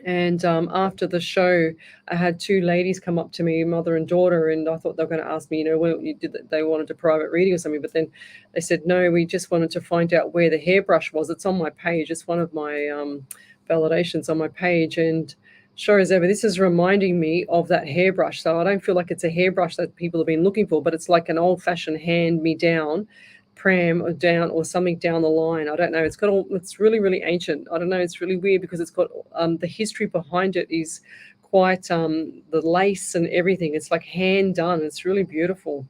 And after the show, I had 2 ladies come up to me, mother and daughter, and I thought they were going to ask me, they wanted a private reading or something. But then they said, no, we just wanted to find out where the hairbrush was. It's on my page. It's one of my validations on my page. And sure as ever, this is reminding me of that hairbrush. So I don't feel like it's a hairbrush that people have been looking for, but it's like an old-fashioned hand-me-down pram or down or something down the line. I don't know. It's really, really ancient. I don't know. It's really weird because it's got the history behind it is quite the lace and everything. It's like hand done. It's really beautiful.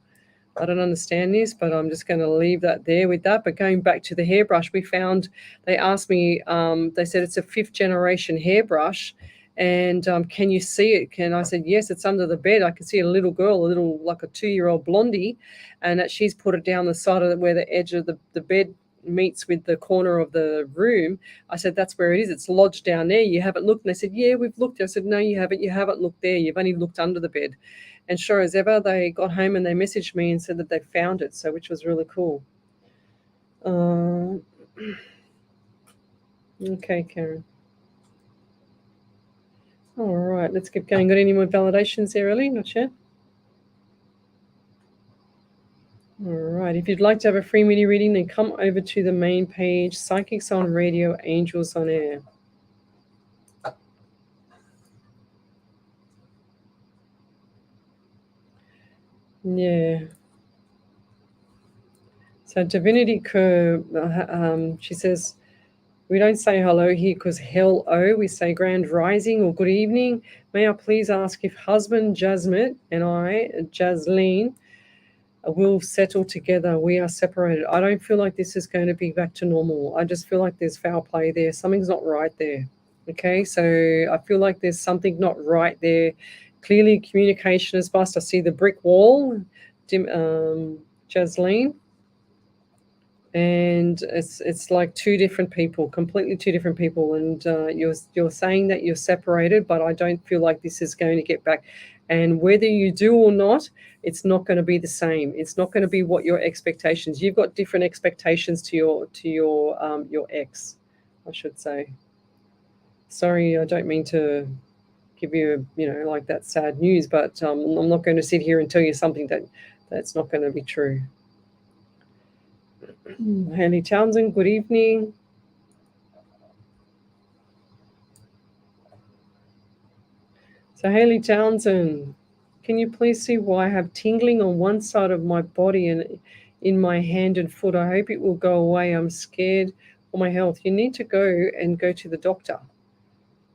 I don't understand this, but I'm just going to leave that there with that. But going back to the hairbrush, they asked me, they said it's a 5th generation hairbrush. And can you see it? I said, yes, it's under the bed. I can see a little girl, like a 2-year-old blondie, and that she's put it down the side of where the edge of the bed meets with the corner of the room. I said, that's where it is. It's lodged down there. You haven't looked? And they said, yeah, we've looked. I said, no, you haven't. You haven't looked there. You've only looked under the bed. And sure as ever, they got home and they messaged me and said that they found it, which was really cool. Okay, Karen. All right, let's keep going. Got any more validations there, Ellie? Not yet. All right, if you'd like to have a free mini reading, then come over to the main page, Psychics on Radio, Angels on Air. Yeah. So Divinity Kerr, she says, we don't say hello here because hello, we say grand rising or good evening. May I please ask if husband Jasmine and I, Jasleen, will settle together? We are separated. I don't feel like this is going to be back to normal. I just feel like there's foul play there. Something's not right there. Okay, so I feel like there's something not right there. Clearly communication is bust. I see the brick wall, Jasleen. And it's like 2 different people, completely 2 different people. And you're saying that you're separated, but I don't feel like this is going to get back. And whether you do or not, it's not going to be the same. It's not going to be what your expectations. You've got different expectations to your ex, I should say. Sorry, I don't mean to give you, like that sad news, but I'm not going to sit here and tell you something that's not going to be true. Haley Townsend, good evening. So Haley Townsend, can you please see why I have tingling on one side of my body and in my hand and foot? I hope it will go away. I'm scared for my health. You need to go to the doctor.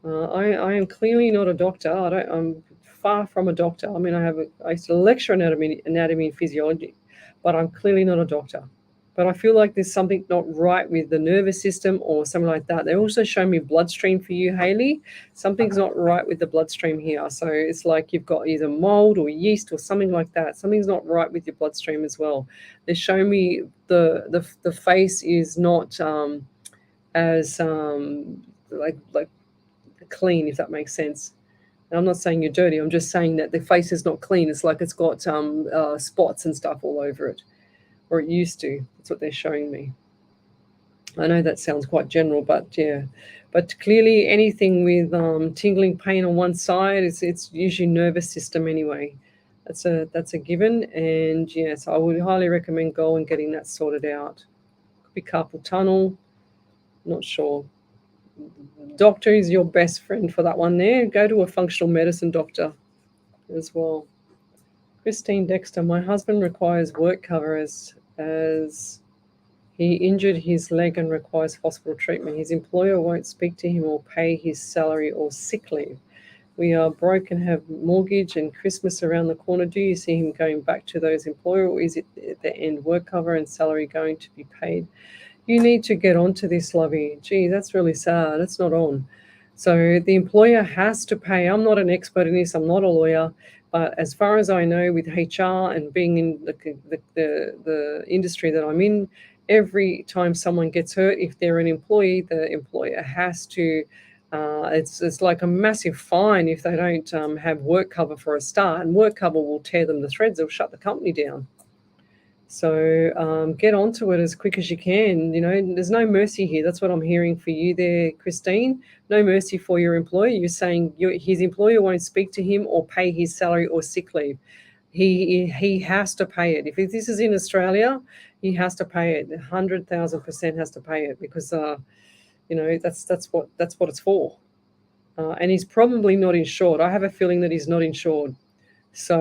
I am clearly not a doctor. I'm far from a doctor. I mean, I used to lecture anatomy and physiology, but I'm clearly not a doctor. But I feel like there's something not right with the nervous system or something like that. They also show me bloodstream for you, Haley. Something's not right with the bloodstream here. So it's like you've got either mold or yeast or something like that. Something's not right with your bloodstream as well. They show me the face is not as like clean, if that makes sense. And I'm not saying you're dirty. I'm just saying that the face is not clean. It's like it's got spots and stuff all over it, or it used to. That's what they're showing me. I know that sounds quite general, but yeah. But clearly anything with tingling pain on one side, it's usually nervous system anyway. That's a given. And yes, I would highly recommend going and getting that sorted out. Could be carpal tunnel, not sure. Doctor is your best friend for that one there. Go to a functional medicine doctor as well. Christine Dexter, my husband requires work cover as he injured his leg and requires hospital treatment. His employer won't speak to him or pay his salary or sick leave. We are broke and have mortgage and Christmas around the corner. Do you see him going back to those employer, or is it at the end work cover and salary going to be paid? You need to get onto this, Lovey. Gee, that's really sad. It's not on. So the employer has to pay. I'm not an expert in this. I'm not a lawyer. But as far as I know, with HR and being in the industry that I'm in, every time someone gets hurt, if they're an employee, the employer has to, it's like a massive fine if they don't have work cover for a start. And work cover will tear them to shreds. They'll shut the company down. So get onto it as quick as you can. There's no mercy here. That's what I'm hearing for you there, Christine. No mercy for your employer. You're saying his employer won't speak to him or pay his salary or sick leave. He has to pay it. If this is in Australia, he has to pay it. 100,000% has to pay it because that's what it's for. And he's probably not insured. I have a feeling that he's not insured. So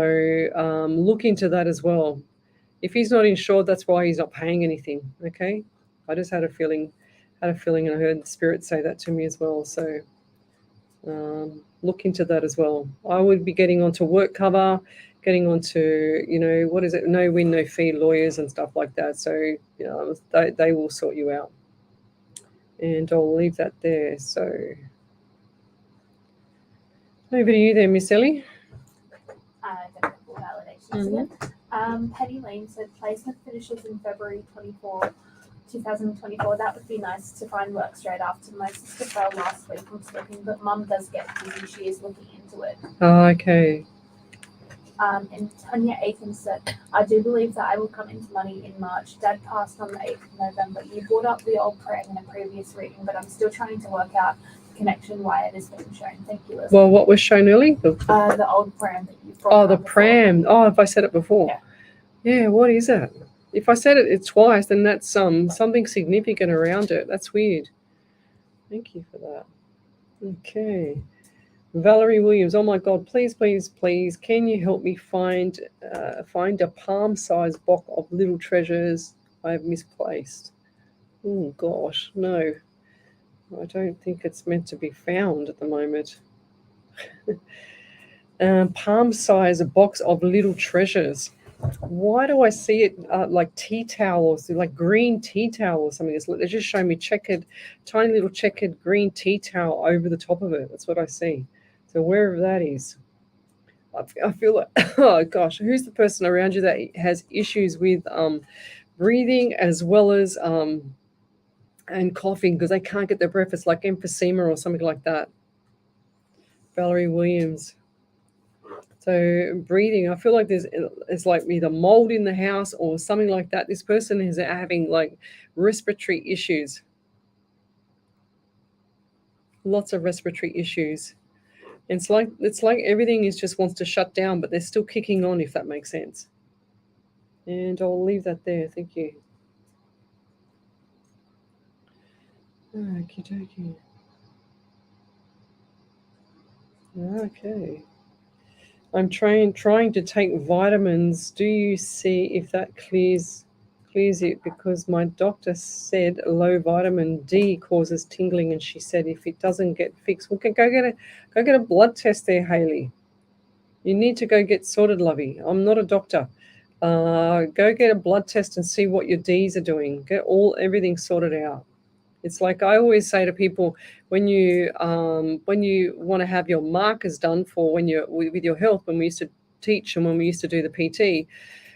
look into that as well. If he's not insured, that's why he's not paying anything. Okay, I just had a feeling, and I heard the spirit say that to me as well. So look into that as well. I would be getting onto work cover, getting onto what is it? No win, no fee lawyers and stuff like that. So they will sort you out. And I'll leave that there. So over to you there, Miss Ellie. Validation again. Penny Lane said placement finishes in February 2024. That would be nice to find work straight after. My sister fell last week from slipping, but mum does get busy. She is looking into it. Oh, okay. And Tanya Aikens said, I do believe that I will come into money in March. Dad passed on the 8th of November. You brought up the old pram in a previous reading, but I'm still trying to work out the connection why it is being shown. Thank you, Leslie. Well, what was shown early? The old pram that you brought up. The pram. Oh, have I said it before? Yeah, what is it? If I said it twice, then that's something significant around it. That's weird. Thank you for that. Okay. Valerie Williams, oh my God, please, can you help me find a palm-sized box of little treasures I have misplaced? Oh gosh, no. I don't think it's meant to be found at the moment. Palm-sized box of little treasures. Why do I see it like tea towels, like green tea towel or something? They're just showing me tiny little checkered green tea towel over the top of it. That's what I see. So wherever that is, I feel like, oh gosh, who's the person around you that has issues with breathing as well as and coughing because they can't get their breath? It's like emphysema or something like that. Valerie Williams. So breathing, I feel like it's like either mold in the house or something like that. This person is having like respiratory issues. Lots of respiratory issues. It's like everything is just wants to shut down, but they're still kicking on, if that makes sense. And I'll leave that there. Thank you. Okie dokie. Okay. I'm trying to take vitamins. Do you see if that clears it? Because my doctor said low vitamin D causes tingling, and she said if it doesn't get fixed, we can go get a blood test there, Haley. You need to go get sorted, lovey. I'm not a doctor. Go get a blood test and see what your D's are doing. Get everything sorted out. It's like I always say to people, when you want to have your markers done for when you're with your health, when we used to teach and when we used to do the PT,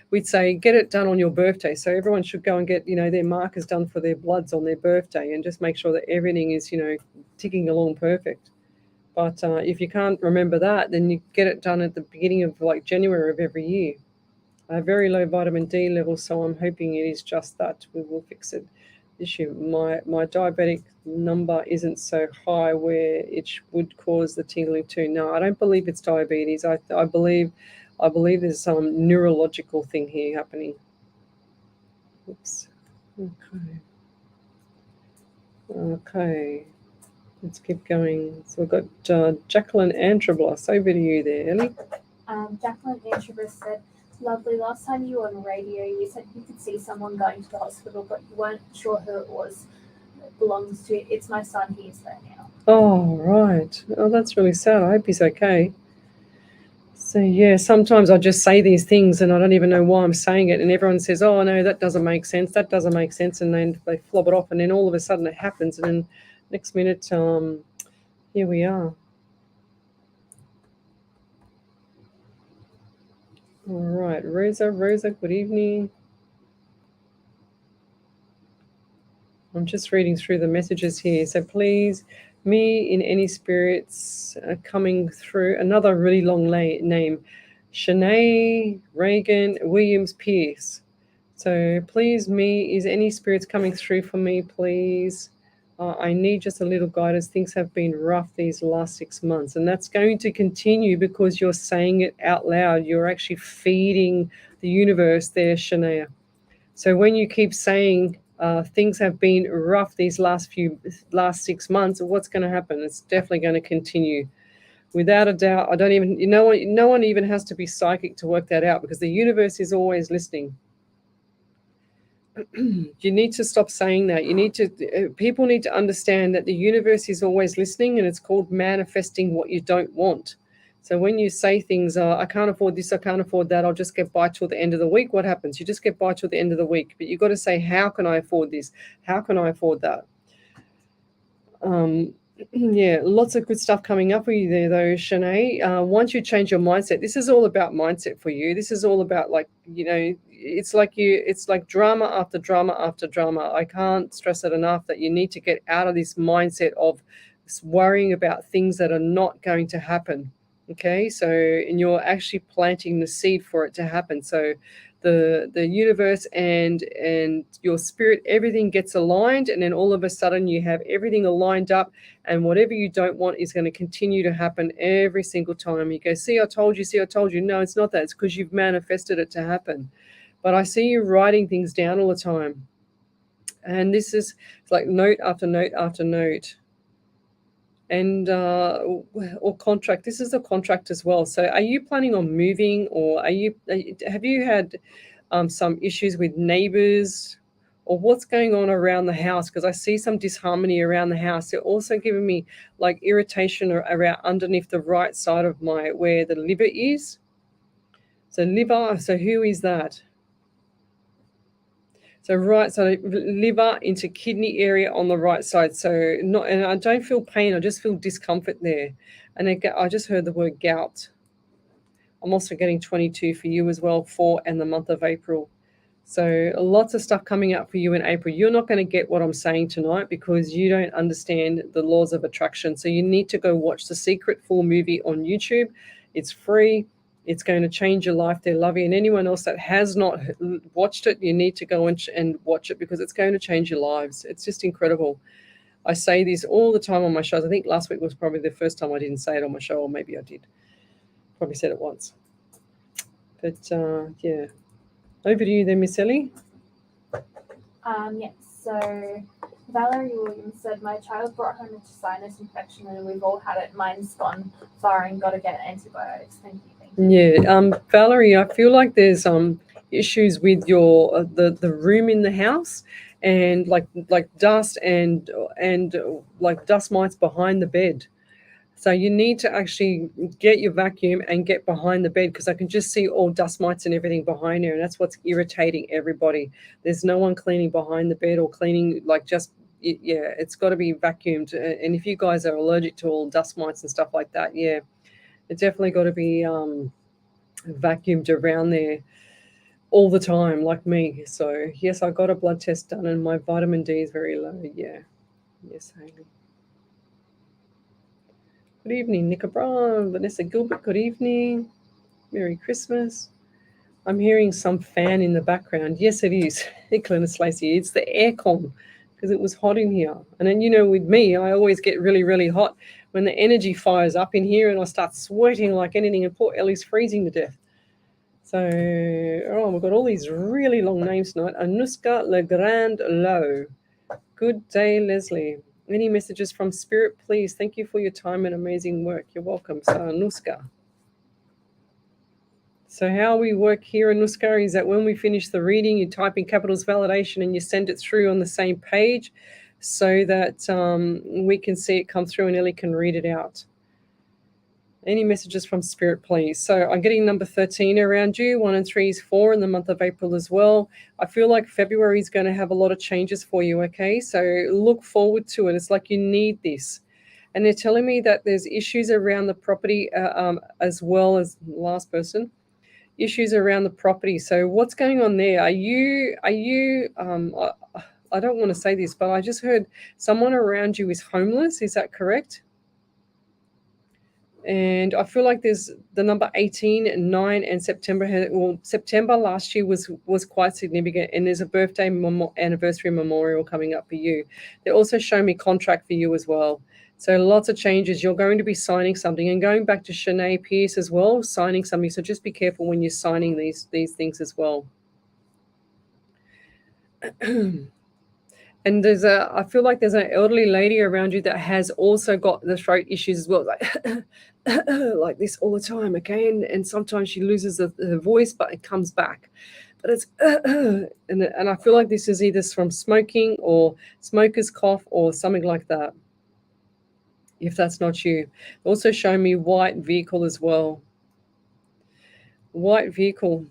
we'd say get it done on your birthday. So everyone should go and get their markers done for their bloods on their birthday, and just make sure that everything is ticking along perfect. But if you can't remember that, then you get it done at the beginning of like January of every year. I have very low vitamin D levels, so I'm hoping it is just that. We will fix it. Issue. My diabetic number isn't so high where it would cause the tingling too. No, I don't believe it's diabetes. I believe there's some neurological thing here happening. Oops. Okay. Let's keep going. So we've got Jacqueline Antroblos. Over to you there, Ellie. Jacqueline Antroblos said, "Lovely. Last time you were on radio, you said you could see someone going to the hospital, but you weren't sure who it was. It belongs to. It's my son. He is there now." Oh, right. Oh, that's really sad. I hope he's okay. So, yeah, sometimes I just say these things and I don't even know why I'm saying it. And everyone says, oh, no, that doesn't make sense. That doesn't make sense. And then they flop it off. And then all of a sudden it happens. And then next minute, here we are. All right. Rosa, good evening. I'm just reading through the messages here. So please, me in any spirits coming through. Another really long name. Shanae Reagan Williams Pierce. So please, me, is any spirits coming through for me, please? I need just a little guidance. Things have been rough these last 6 months. And that's going to continue because you're saying it out loud. You're actually feeding the universe there, Shanae. So when you keep saying things have been rough these last 6 months, what's going to happen? It's definitely going to continue. Without a doubt, no one even has to be psychic to work that out, because the universe is always listening. You need to stop saying that. People need to understand that the universe is always listening, and it's called manifesting what you don't want. So when you say things, I can't afford this, I can't afford that, I'll just get by till the end of the week, what happens? You just get by till the end of the week. But you've got to say, how can I afford this? How can I afford that? Yeah, lots of good stuff coming up for you there, though, Shanae. Once you change your mindset, this is all about mindset for you. This is all about, it's like drama after drama after drama. I can't stress it enough that you need to get out of this mindset of worrying about things that are not going to happen. Okay, and you're actually planting the seed for it to happen. So the universe and your spirit, everything gets aligned, and then all of a sudden you have everything aligned up, and whatever you don't want is going to continue to happen every single time. You go, see, I told you. No, it's not that. It's because you've manifested it to happen. But I see you writing things down all the time. And this is like note after note after note. And or contract. This is a contract as well. So are you planning on moving, or have you had some issues with neighbors, or what's going on around the house? Because I see some disharmony around the house. They're also giving me like irritation around underneath the right side of where the liver is. So liver, so who is that? So liver into kidney area on the right side. And I don't feel pain, I just feel discomfort there. And I just heard the word gout. I'm also getting 22 for you as well, and the month of April. So lots of stuff coming up for you in April. You're not going to get what I'm saying tonight because you don't understand the laws of attraction. So you need to go watch the Secret full movie on YouTube. It's free. It's going to change your life there, Lovey. And anyone else that has not watched it, you need to go and watch it, because it's going to change your lives. It's just incredible. I say this all the time on my shows. I think last week was probably the first time I didn't say it on my show, or maybe I did. Probably said it once. But yeah, over to you then, Miss Ellie. Yes. So Valerie Williams said, my child brought home a sinus infection and we've all had it. Mine's gone far and got to get antibiotics. Thank you. Yeah, Valerie, I feel like there's issues with your the room in the house, and like dust and like dust mites behind the bed. So you need to actually get your vacuum and get behind the bed, because I can just see all dust mites and everything behind there, and that's what's irritating everybody. There's no one cleaning behind the bed or cleaning yeah, it's got to be vacuumed. And if you guys are allergic to all dust mites and stuff like that, yeah, it's definitely got to be vacuumed around there all the time, like me. So yes, I got a blood test done and my vitamin D is very low. Yeah. Yes, Hayley. Good evening, Nick O'Brien, Vanessa Gilbert, good evening. Merry Christmas. I'm hearing some fan in the background. Yes, it is. Glennis Lacey, it's the aircon, because it was hot in here. And then, you know, with me, I always get really, really hot when the energy fires up in here and I start sweating like anything, and poor Ellie's freezing to death. So, oh, we've got all these really long names tonight. Anuska Legrand Lowe. Good day, Leslie. Any messages from Spirit, please? Thank you for your time and amazing work. You're welcome. So, Anuska. So how we work here, Anuska, is that when we finish the reading, you type in capitals validation and you send it through on the same page, so that we can see it come through and Ellie can read it out. Any messages from Spirit, please? So I'm getting number 13 around you. 1 and 3 is 4 in the month of April as well. I feel like February is going to have a lot of changes for you, okay? So look forward to it. It's like you need this. And they're telling me that there's issues around the property as well as the last person. Issues around the property. So what's going on there? Are you I don't want to say this, but I just heard someone around you is homeless. Is that correct? And I feel like there's the number 18, 9, and September. Well, September last year was quite significant, and there's a birthday anniversary memorial coming up for you. They also show me contract for you as well. So lots of changes. You're going to be signing something, and going back to Shanae Pierce as well, signing something. So just be careful when you're signing these things as well. And I feel like there's an elderly lady around you that has also got the throat issues as well, like like this all the time, okay? And sometimes she loses her voice, but it comes back. But it's and I feel like this is either from smoking or smoker's cough or something like that. If that's not you. Also show me white vehicle as well. White vehicle.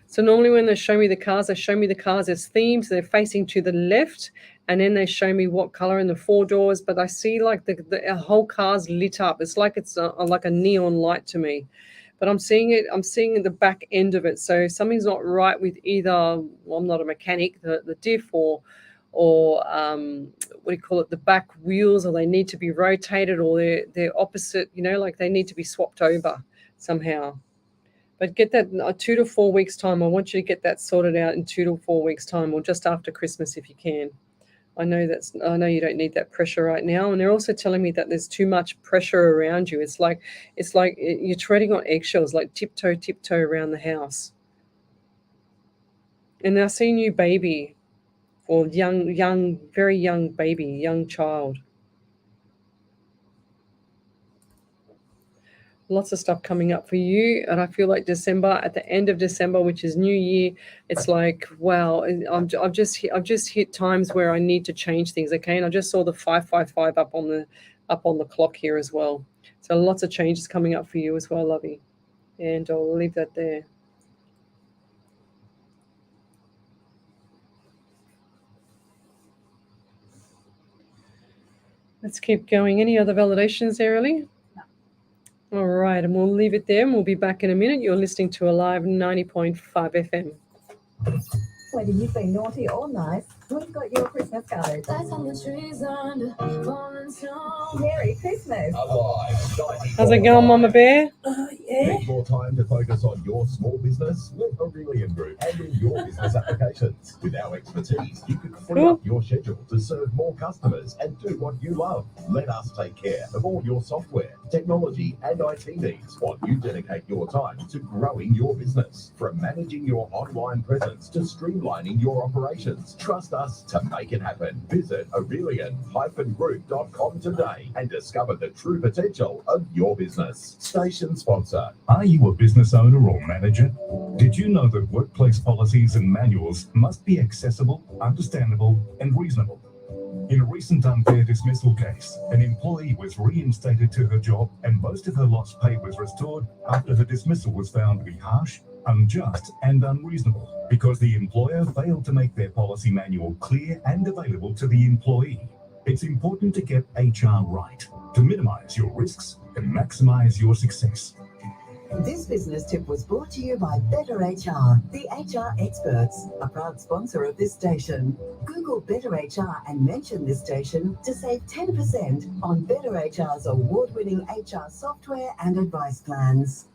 So normally when they show me the cars, they show me the cars as themes. They're facing to the left, and then they show me what color in the 4 doors. But I see like the whole car's lit up. It's like it's like a neon light to me. But I'm seeing it. I'm seeing the back end of it. So something's not right with either. Well, I'm not a mechanic. The diff or what do you call it? The back wheels, or they need to be rotated, or they're opposite. You know, like they need to be swapped over somehow. But get that 2 to 4 weeks time. I want you to get that sorted out in 2 to 4 weeks time, or just after Christmas if you can. I know you don't need that pressure right now. And they're also telling me that there's too much pressure around you. It's like you're treading on eggshells, like tiptoe around the house. And now seeing you baby, or young, very young baby, young child. Lots of stuff coming up for you. And I feel like December, at the end of December, which is New Year, it's like, wow, I've just hit times where I need to change things, okay? And I just saw the 555 up on the clock here as well. So lots of changes coming up for you as well, lovey. And I'll leave that there. Let's keep going. Any other validations there, Ellie? All right, and we'll leave it there, and we'll be back in a minute. You're listening to Alive 90.5 FM. Whether you've been naughty or nice, We've got your Christmas card. Lights on the trees under falling snow. Merry Christmas. How's it going, Mama Bear? Need more time to focus on your small business? Let Aurelian Group handle your business applications. With our expertise, you can free up your schedule to serve more customers and do what you love. Let us take care of all your software, technology, and IT needs while you dedicate your time to growing your business. From managing your online presence to streamlining your operations, trust us to make it happen. Visit aurelian-group.com today and discover the true potential of your business. Station sponsor. Are you a business owner or manager? Did you know that workplace policies and manuals must be accessible, understandable, and reasonable? In a recent unfair dismissal case, an employee was reinstated to her job and most of her lost pay was restored after her dismissal was found to be harsh, unjust, and unreasonable because the employer failed to make their policy manual clear and available to the employee. It's important to get HR right to minimize your risks and maximize your success. This business tip was brought to you by Better HR, the HR experts, a proud sponsor of this station. Google Better HR and mention this station to save 10% on Better HR's award-winning HR software and advice plans.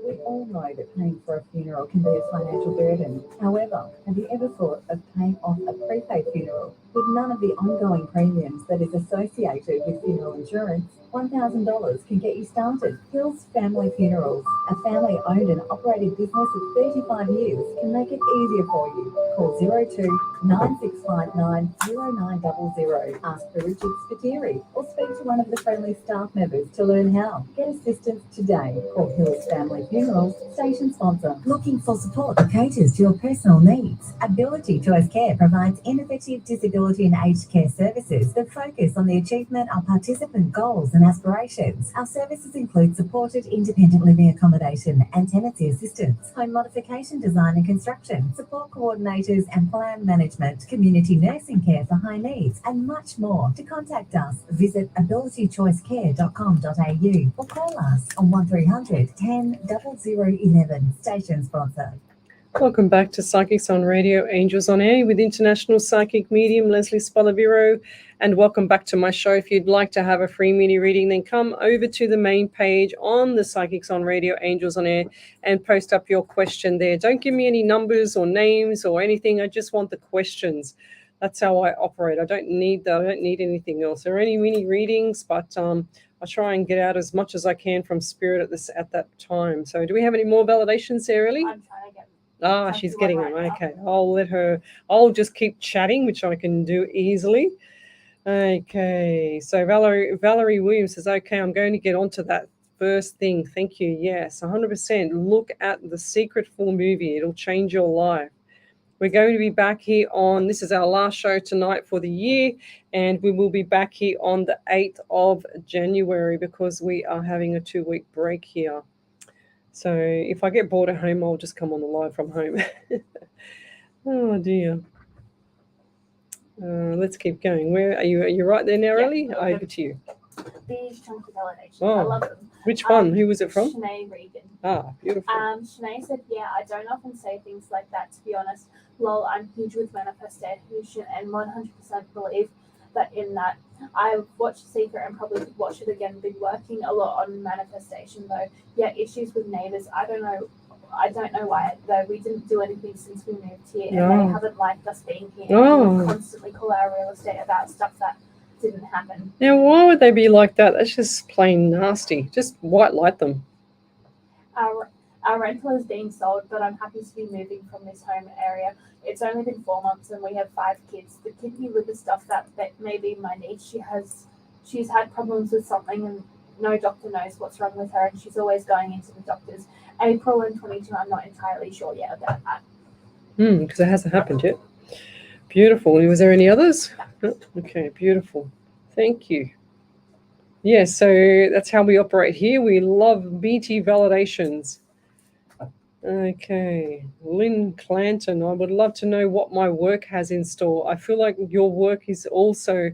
We all know that paying for a funeral can be a financial burden. However, have you ever thought of paying off a prepaid funeral with none of the ongoing premiums that is associated with funeral insurance? $1,000 can get you started. Hills Family Funerals, a family-owned and operated business of 35 years, can make it easier for you. Call 02-9659-0900. Ask for Richard Spiteri or speak to one of the friendly staff members to learn how. Get assistance today. Call Hills Family Funerals, station sponsor. Looking for support that caters to your personal needs? Ability Choice Care provides innovative disability and aged care services that focus on the achievement of participant goals and aspirations. Our services include supported independent living accommodation and tenancy assistance, home modification design and construction, support coordinators and plan management, community nursing care for high needs, and much more. To contact us, visit abilitychoicecare.com.au or call us on 1300 10 0011. Station sponsor. Welcome back to Psychics on Radio, Angels on Air with International Psychic Medium Lesley Spaliviero, and welcome back to my show. If you'd like to have a free mini reading, then come over to the main page on the Psychics on Radio, Angels on Air, and post up your question there. Don't give me any numbers or names or anything. I just want the questions. That's how I operate. I don't need anything else. There are any mini readings, but I try and get out as much as I can from spirit at that time. So, do we have any more validations there, Ellie? I'm trying to get. She's getting them. Okay, I'll just keep chatting, which I can do easily. Okay, so Valerie Williams says, okay, I'm going to get onto that first thing. Thank you. Yes, 100%. Look at the Secret full movie. It'll change your life. We're going to be back here this is our last show tonight for the year, and we will be back here on the 8th of January because we are having a 2-week break here. So if I get bored at home, I'll just come on the live from home. Oh dear. Let's keep going. Where are you? Are you right there now, Ellie? Yeah, Over to you. These chunky validations. Oh, I love them. Which one? Who was it from? Shanae Regan. Ah, beautiful. Shanae said, yeah, I don't often say things like that, to be honest. Lol, I'm huge with manifestation and 100% believe that in that. I've watched Secret and probably could watch it again. Been working a lot on manifestation though. Yeah, issues with neighbours. I don't know why though. We didn't do anything since we moved here, and they haven't liked us being here. And we constantly call our real estate about stuff that didn't happen. Now, why would they be like that? That's just plain nasty. Just white light them. Our rental is being sold, but I'm happy to be moving from this home area. It's only been 4 months and we have 5 kids. The kidney liver stuff that may be my niece. She's had problems with something and no doctor knows what's wrong with her, and she's always going into the doctors. April and 22, I'm not entirely sure yet about that. Because it hasn't happened yet. Beautiful. Was there any others? No? Okay, beautiful. Thank you. Yeah, so that's how we operate here. We love BT validations. Okay, Lynn Clanton, I would love to know what my work has in store. I feel like your work is also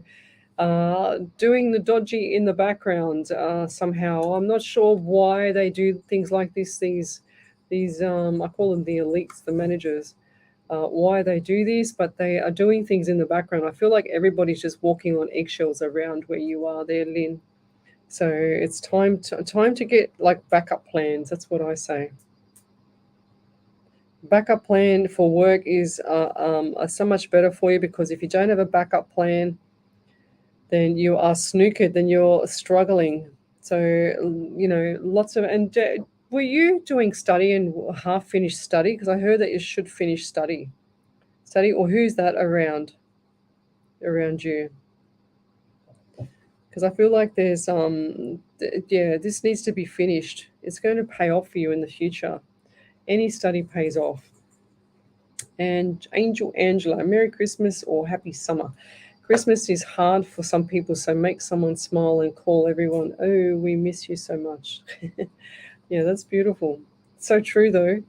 doing the dodgy in the background somehow. I'm not sure why they do things like this. These I call them the elites, the managers. why they do this, but they are doing things in the background. I feel like everybody's just walking on eggshells around where you are there, Lynn. So it's time to get like backup plans. That's what I say. Backup plan for work is so much better for you, because if you don't have a backup plan, then you are snookered, then you're struggling. So, lots of, and were you doing study and half finished study? Because I heard that you should finish study, or who's that around you? Because I feel like there's, this needs to be finished. It's going to pay off for you in the future. Any study pays off. And Angel Angela, Merry Christmas or Happy Summer. Christmas is hard for some people, so make someone smile and call everyone, oh, we miss you so much. Yeah, that's beautiful. So true, though.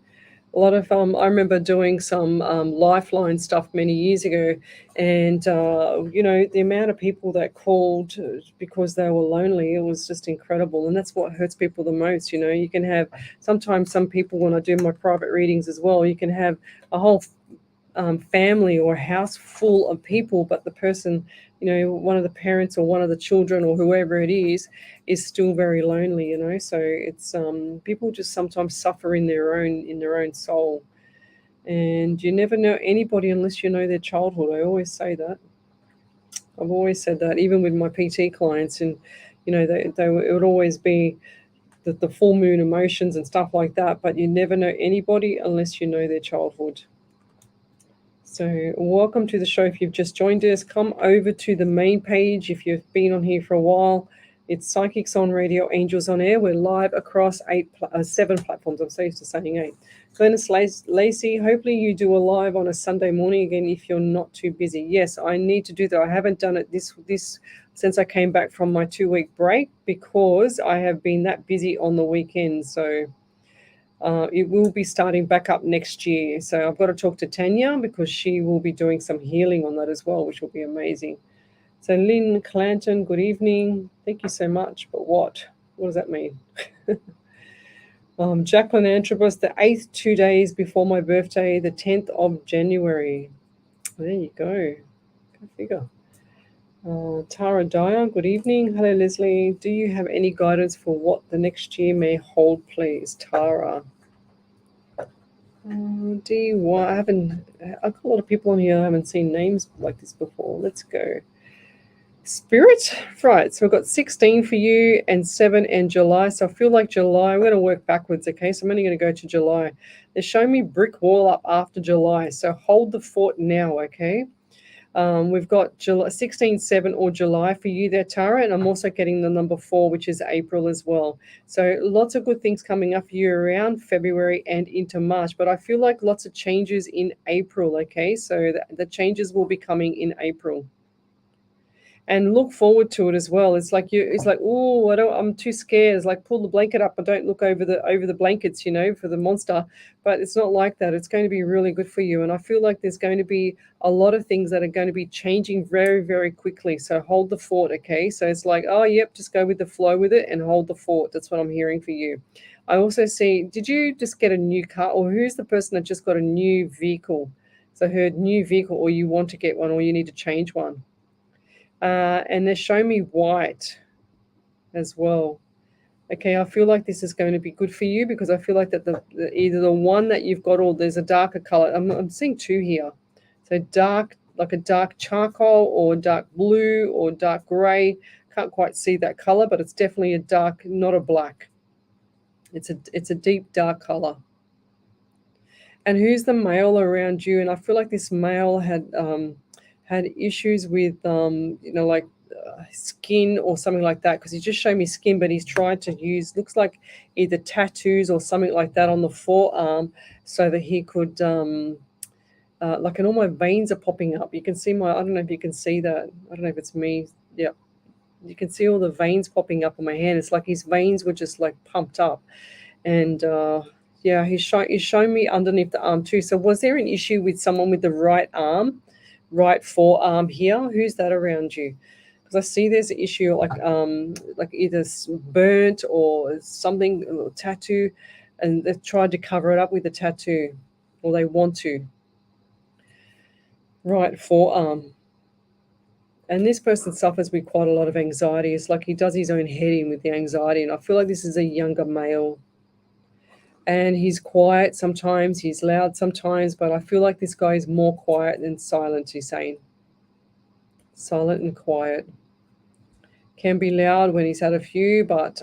A lot of, I remember doing some Lifeline stuff many years ago, and, the amount of people that called because they were lonely, it was just incredible. And that's what hurts people the most. You can have, sometimes some people, when I do my private readings as well, you can have a whole family or house full of people, but the person, one of the parents or one of the children or whoever it is still very lonely. So it's people just sometimes suffer in their own soul, and you never know anybody unless you know their childhood. I always say that. I've always said that, even with my PT clients, and it would always be the full moon emotions and stuff like that, but you never know anybody unless you know their childhood. So welcome to the show. If you've just joined us, come over to the main page. If you've been on here for a while, it's Psychics on Radio, Angels on Air. We're live across 7 platforms. I'm so used to saying 8. Glennis Lacey, hopefully you do a live on a Sunday morning again if you're not too busy. Yes, I need to do that. I haven't done it this since I came back from my 2-week break, because I have been that busy on the weekend. So it will be starting back up next year. So I've got to talk to Tanya, because she will be doing some healing on that as well, which will be amazing. So Lynn Clanton, good evening. Thank you so much. But what? What does that mean? Jacqueline Antrobus, the 8th, 2 days before my birthday, the 10th of January. There you go. Go figure. Tara Dyer, good evening. Hello, Leslie. Do you have any guidance for what the next year may hold, please? Tara. I've got a lot of people on here. I haven't seen names like this before. Let's go. Spirit, right, so we've got 16 for you and 7 and July. So I feel like July, we're going to work backwards, okay? So I'm only going to go to July. They're showing me brick wall up after July, so hold the fort now, okay? We've got July, 16, 7 or July for you there, Tara, and I'm also getting the number 4, which is April as well. So lots of good things coming up for you around February and into March, but I feel like lots of changes in April, okay? So the changes will be coming in April. And look forward to it as well. It's like oh, I'm too scared. It's like pull the blanket up and don't look over the blankets, for the monster. But it's not like that. It's going to be really good for you. And I feel like there's going to be a lot of things that are going to be changing very, very quickly. So hold the fort, okay? So it's like, oh, yep, just go with the flow with it and hold the fort. That's what I'm hearing for you. I also see, did you just get a new car, or who's the person that just got a new vehicle? So I heard new vehicle, or you want to get one, or you need to change one. And they're showing me white as well. Okay, I feel like this is going to be good for you, because I feel like that either the one that you've got, or there's a darker color. I'm seeing 2 here. So dark, like a dark charcoal, or dark blue, or dark gray. Can't quite see that color, but it's definitely a dark, not a black. It's a deep dark color. And who's the male around you? And I feel like this male had issues with skin or something like that, because he just showed me skin, but he's tried to use, looks like either tattoos or something like that on the forearm, so that he could and all my veins are popping up. You can see I don't know if you can see that. I don't know if it's me. Yeah, you can see all the veins popping up on my hand. It's like his veins were just like pumped up. And he's showing me underneath the arm too. So was there an issue with someone with the right forearm here? Who's that around you? Because I see there's an issue like either burnt or something, a little tattoo, and they've tried to cover it up with a tattoo, or they want to. right forearm. And this person suffers with quite a lot of anxiety. It's like he does his own head in with the anxiety. And I feel like this is a younger male. And he's quiet sometimes, he's loud sometimes, but I feel like this guy is more quiet than silent, he's saying. Silent and quiet. Can be loud when he's had a few, but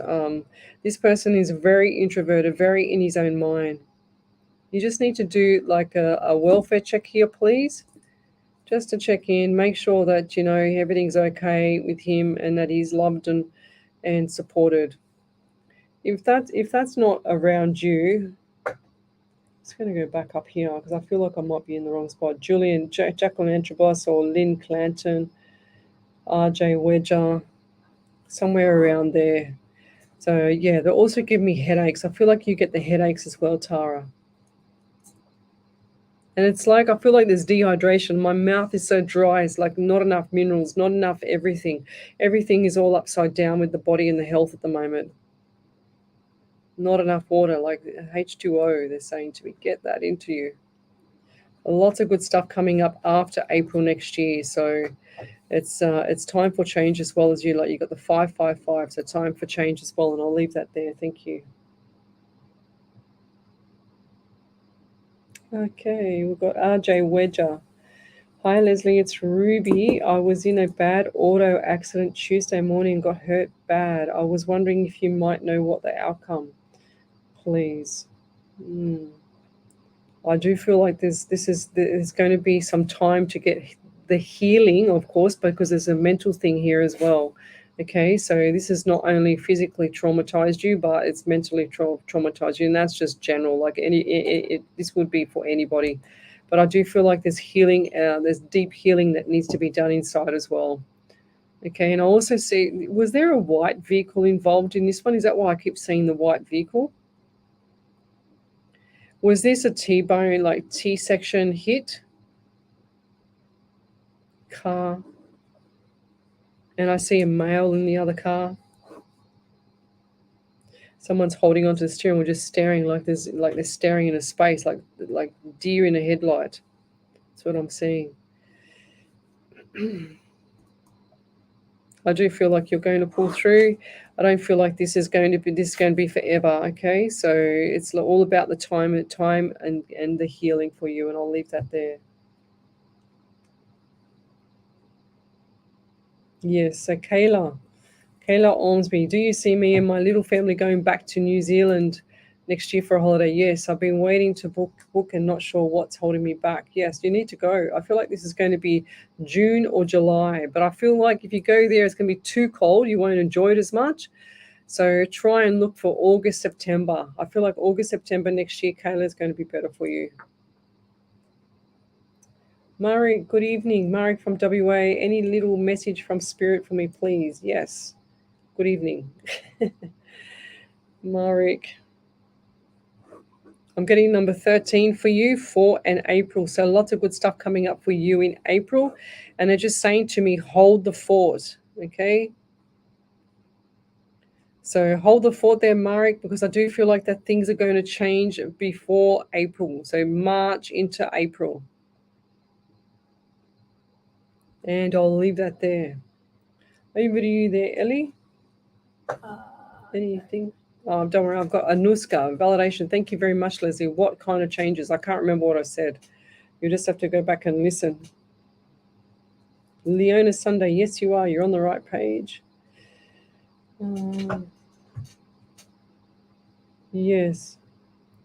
this person is very introverted, very in his own mind. You just need to do like a welfare check here, please. Just to check in, make sure that, you know, everything's okay with him and that he's loved and supported. If that's not around you, I'm just going to go back up here because I feel like I might be in the wrong spot. Julian, Jacqueline Antrobus or Lynn Clanton, RJ Wedger, somewhere around there. So yeah, they also give me headaches. I feel like you get the headaches as well, Tara. And it's like, I feel like there's dehydration. My mouth is so dry. It's like not enough minerals, not enough everything. Everything is all upside down with the body and the health at the moment. Not enough water, like H2O, they're saying to me, get that into you. Lots of good stuff coming up after April next year. So it's time for change as well as you. Like you got the 555, so time for change as well. And I'll leave that there. Thank you. Okay, we've got RJ Wedger. Hi Leslie, it's Ruby. I was in a bad auto accident Tuesday morning and got hurt bad. I was wondering if you might know what the outcome, please. I do feel like there's going to be some time to get the healing, of course, because there's a mental thing here as well. Okay, so this has not only physically traumatized you, but it's mentally traumatized you, and that's just general. Like this would be for anybody, but I do feel like there's healing, there's deep healing that needs to be done inside as well. Okay, and I also see, was there a white vehicle involved in this one? Is that why I keep seeing the white vehicle? Was this a T-bone, like T-section hit? Car. And I see a male in the other car. Someone's holding onto the steering wheel, just staring like they're staring into space, like deer in a headlight. That's what I'm seeing. I do feel like you're going to pull through. I don't feel like this is going to be forever. Okay, so it's all about the time and the healing for you, and I'll leave that there. Yes, so Kayla Ormsby, do you see me and my little family going back to New Zealand next year for a holiday? Yes, I've been waiting to book and not sure what's holding me back. Yes, you need to go. I feel like this is going to be June or July, but I feel like if you go there, it's going to be too cold. You won't enjoy it as much. So try and look for August, September. I feel like August, September next year, Kayla, is going to be better for you. Murray, good evening. Murray from WA. Any little message from Spirit for me, please? Yes. Good evening. Marek. I'm getting number 13 for you for an April. So lots of good stuff coming up for you in April. And they're just saying to me, hold the fort. Okay. So hold the fort there, Marek, because I do feel like that things are going to change before April. So March into April. And I'll leave that there. Over to you there, Ellie. Anything? Oh, don't worry, I've got Anuska, validation. Thank you very much, Leslie. What kind of changes? I can't remember what I said. You just have to go back and listen. Leona Sunday, yes, you are. You're on the right page. Yes.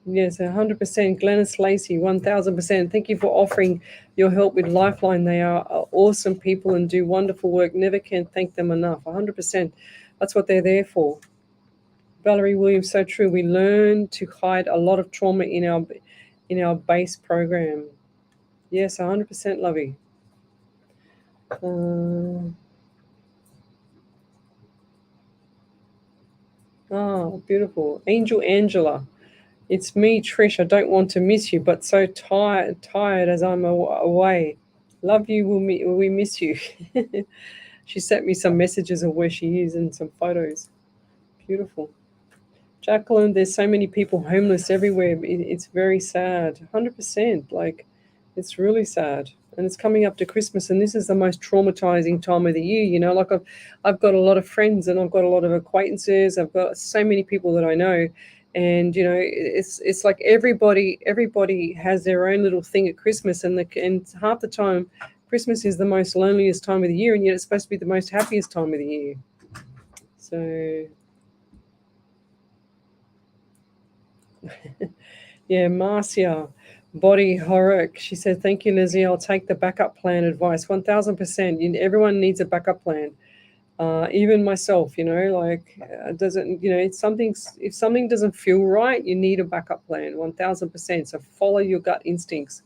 Yes, 100%. Glennis Lacey, 1,000%. Thank you for offering your help with Lifeline. They are awesome people and do wonderful work. Never can thank them enough. 100%. That's what they're there for. Valerie Williams, so true. We learn to hide a lot of trauma in our base program. Yes, 100%, Lovey. Beautiful. Angel Angela. It's me, Trish. I don't want to miss you, but so tired as I'm away. Love you. We miss you. She sent me some messages of where she is and some photos. Beautiful. Jacqueline, there's so many people homeless everywhere. It's very sad. 100%. Like, it's really sad. and it's coming up to Christmas, and this is the most traumatizing time of the year. You know, like I've got a lot of friends and I've got a lot of acquaintances. I've got so many people that I know, and you know, it's like everybody has their own little thing at Christmas, and half the time, Christmas is the most loneliest time of the year, and yet it's supposed to be the most happiest time of the year. So. Yeah, Marcia, Body Horror. She said, "Thank you, Leslie. I'll take the backup plan advice. 1000%. Everyone needs a backup plan. Even myself. You know, like doesn't. You know, if something doesn't feel right, you need a backup plan. 1000%. So follow your gut instincts."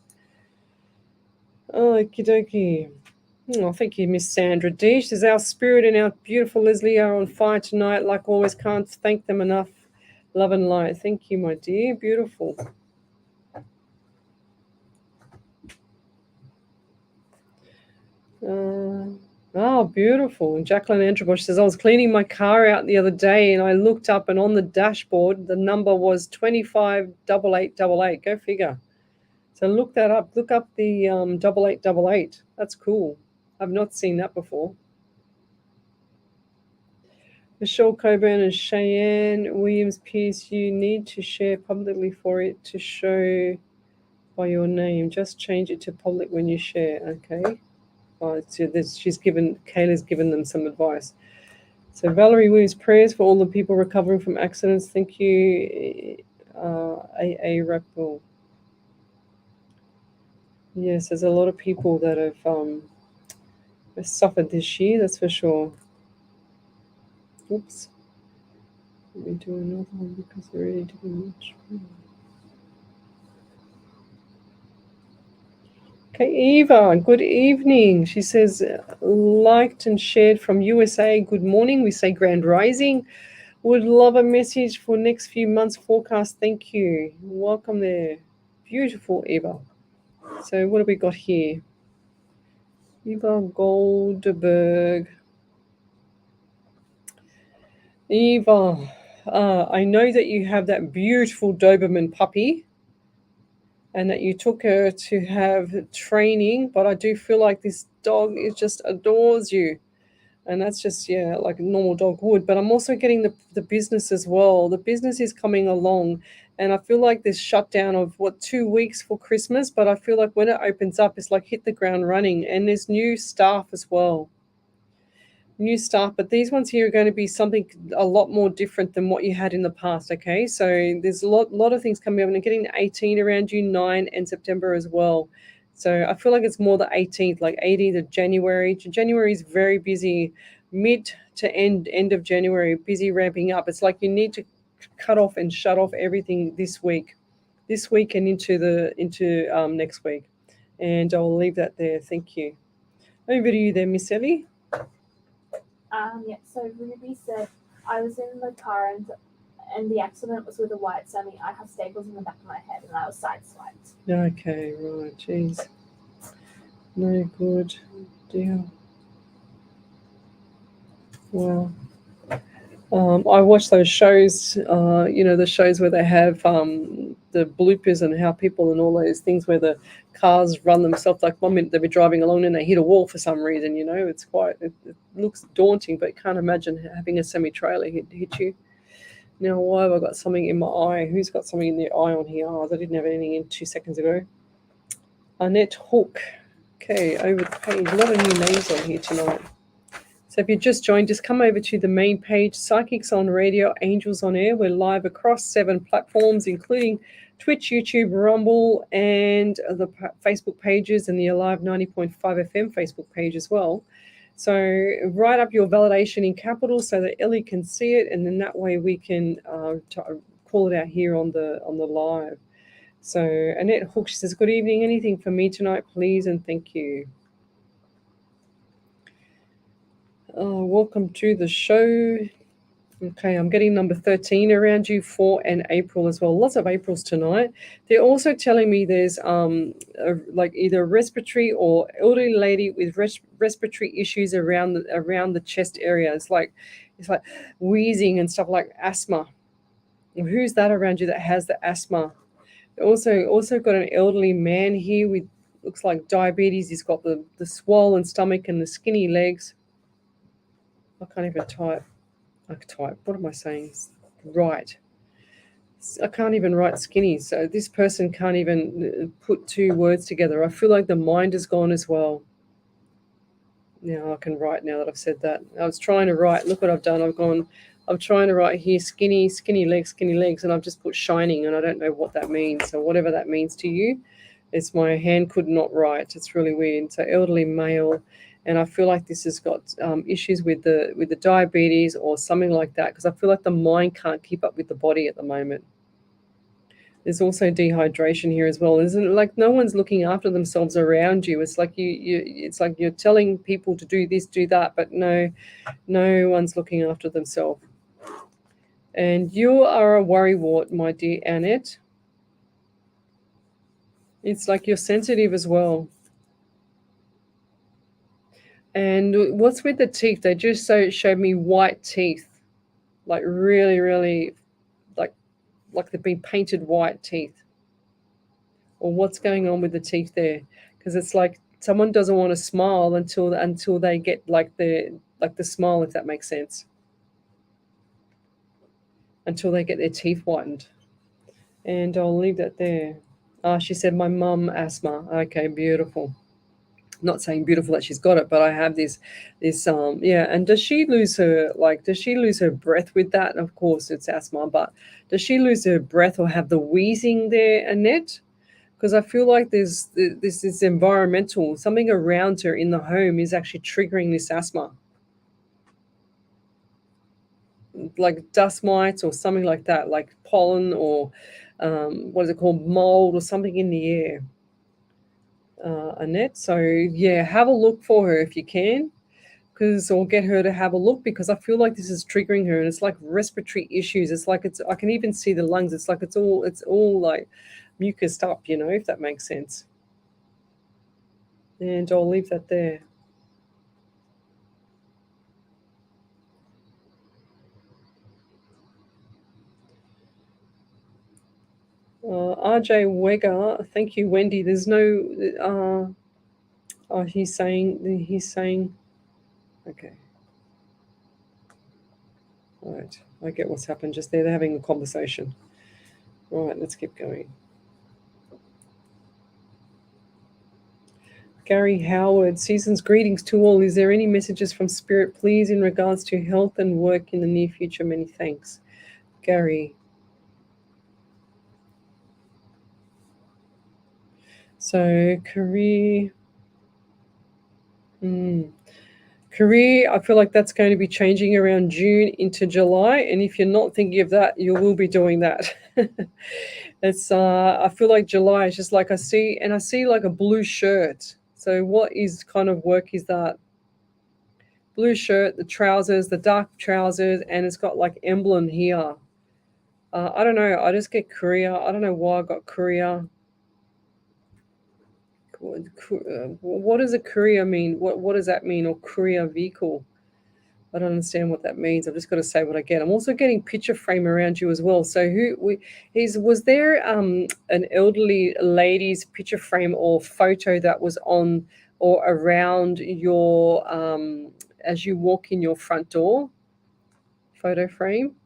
Okie dokie. Oh, thank you, Miss Sandra D. She says, "Our spirit and our beautiful Leslie are on fire tonight. Like always, can't thank them enough. Love and light." Thank you, my dear. Beautiful. Oh, beautiful. And Jacqueline Enterbush says, "I was cleaning my car out the other day and I looked up and on the dashboard, the number was 258888. Go figure. So look that up. Look up the 8888. That's cool. I've not seen that before. Michelle Coburn and Cheyenne Williams Pierce, you need to share publicly for it to show by your name. Just change it to public when you share." Okay. So Kayla's given them some advice. So Valerie Williams, prayers for all the people recovering from accidents. Thank you, AA Rappel. Yes, there's a lot of people that have suffered this year, that's for sure. Oops. Let me do another one because they're already doing much. Okay, Eva, good evening. She says, liked and shared from USA. Good morning. We say grand rising. Would love a message for next few months forecast. Thank you. Welcome there. Beautiful, Eva. So what have we got here? Eva Goldberg. Eva, I know that you have that beautiful Doberman puppy and that you took her to have training, but I do feel like this dog just adores you. And that's just, yeah, like a normal dog would. But I'm also getting the business as well. The business is coming along. And I feel like this shutdown of, 2 weeks for Christmas. But I feel like when it opens up, it's like hit the ground running. And there's new staff as well. New staff. But these ones here are going to be something a lot more different than what you had in the past, okay? So there's a lot of things coming up. And I'm getting the 18 around you, 9 and September as well. So I feel like it's more the 18th, like 18th of January. January is very busy, mid to end of January, busy ramping up. It's like you need to cut off and shut off everything this week and into next week. And I'll leave that there. Thank you. Over to you there, Miss Ellie. Yeah, so Ruby said, "I was in the car and the accident was with a white semi. I have staples in the back of my head and I was sideswiped." Okay, right, jeez. No good deal. Well, I watch those shows, the shows where they have the bloopers and how people and all those things where the cars run themselves. Like 1 minute they'll be driving along and they hit a wall for some reason, it looks daunting, but can't imagine having a semi-trailer hit you. Now, why have I got something in my eye? Who's got something in their eye on here? Oh, I didn't have anything in 2 seconds ago. Annette Hook. Okay, over the page. A lot of new names on here tonight. So if you just joined, just come over to the main page, Psychics on Radio, Angels on Air. We're live across 7 platforms, including Twitch, YouTube, Rumble, and the Facebook pages and the Alive 90.5 FM Facebook page as well. So write up your validation in capitals so that Ellie can see it, and then that way we can call it out here on the live. So Annette Hook, she says, "Good evening. Anything for me tonight, please, and thank you." Welcome to the show. Okay, I'm getting number 13 around you, 4 and April as well. Lots of Aprils tonight. They're also telling me there's like either respiratory or elderly lady with respiratory issues around the chest area. It's like wheezing and stuff, like asthma. Who's that around you that has the asthma? Also got an elderly man here with looks like diabetes. He's got the swollen stomach and the skinny legs. I can't even type. What am I saying? Right. I can't even write skinny. So this person can't even put two words together. I feel like the mind is gone as well. Now I can write now that I've said that. I was trying to write. Look what I've done. I'm trying to write here skinny legs, and I've just put shining, and I don't know what that means. So whatever that means to you, it's my hand could not write. It's really weird. So elderly male, and I feel like this has got issues with the diabetes or something like that, because I feel like the mind can't keep up with the body at the moment. There's also dehydration here as well. Isn't it like no one's looking after themselves around you? It's like it's like you're telling people to do this, do that, but no one's looking after themselves. And you are a worrywart, my dear Annette. It's like you're sensitive as well. And what's with the teeth? They just showed me white teeth, like really, really, like they've been painted white teeth. Or what's going on with the teeth there? Because it's like someone doesn't want to smile until they get like the smile, if that makes sense. Until they get their teeth whitened. And I'll leave that there. She said my mum asthma. Okay, beautiful. Not saying beautiful that she's got it, but I have this and does she lose her breath with that? Of course it's asthma, but does she lose her breath or have the wheezing there, Annette? Because I feel like this is environmental. Something around her in the home is actually triggering this asthma. Like dust mites or something like that, like pollen or what is it called, mold or something in the air. Annette, so yeah, have a look for her if you can, or get her to have a look, because I feel like this is triggering her, and it's like respiratory issues. It's like I can even see the lungs. It's like it's all like mucused up, if that makes sense. And I'll leave that there. RJ Wegger, thank you, Wendy. There's no. He's saying. Okay. All right. I get what's happened just there. They're having a conversation. All right. Let's keep going. Gary Howard, season's greetings to all. Is there any messages from Spirit, please, in regards to health and work in the near future? Many thanks, Gary. So career, I feel like that's going to be changing around June into July. And if you're not thinking of that, you will be doing that. It's I feel like July is just like I see like a blue shirt. So what is kind of work is that? Blue shirt, the trousers, the dark trousers, and it's got like emblem here. I don't know. I just get courier. I don't know why I got courier. What does a courier mean? What does that mean? Or courier vehicle? I don't understand what that means. I've just got to say what I get. I'm also getting picture frame around you as well. So was there an elderly lady's picture frame or photo that was on or around your as you walk in your front door? Photo frame.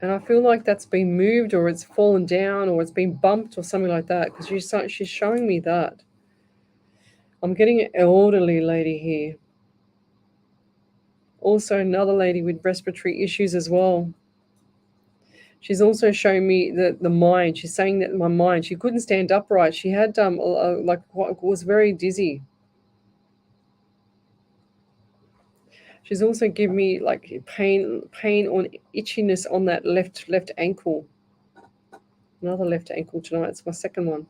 And I feel like that's been moved or it's fallen down or it's been bumped or something like that, because she's showing me that. I'm getting an elderly lady here. Also another lady with respiratory issues as well. She's also showing me the mind. She's saying that my mind, she couldn't stand upright. She had was very dizzy. She's also given me like pain or itchiness on that left ankle. Another left ankle tonight. It's my second one.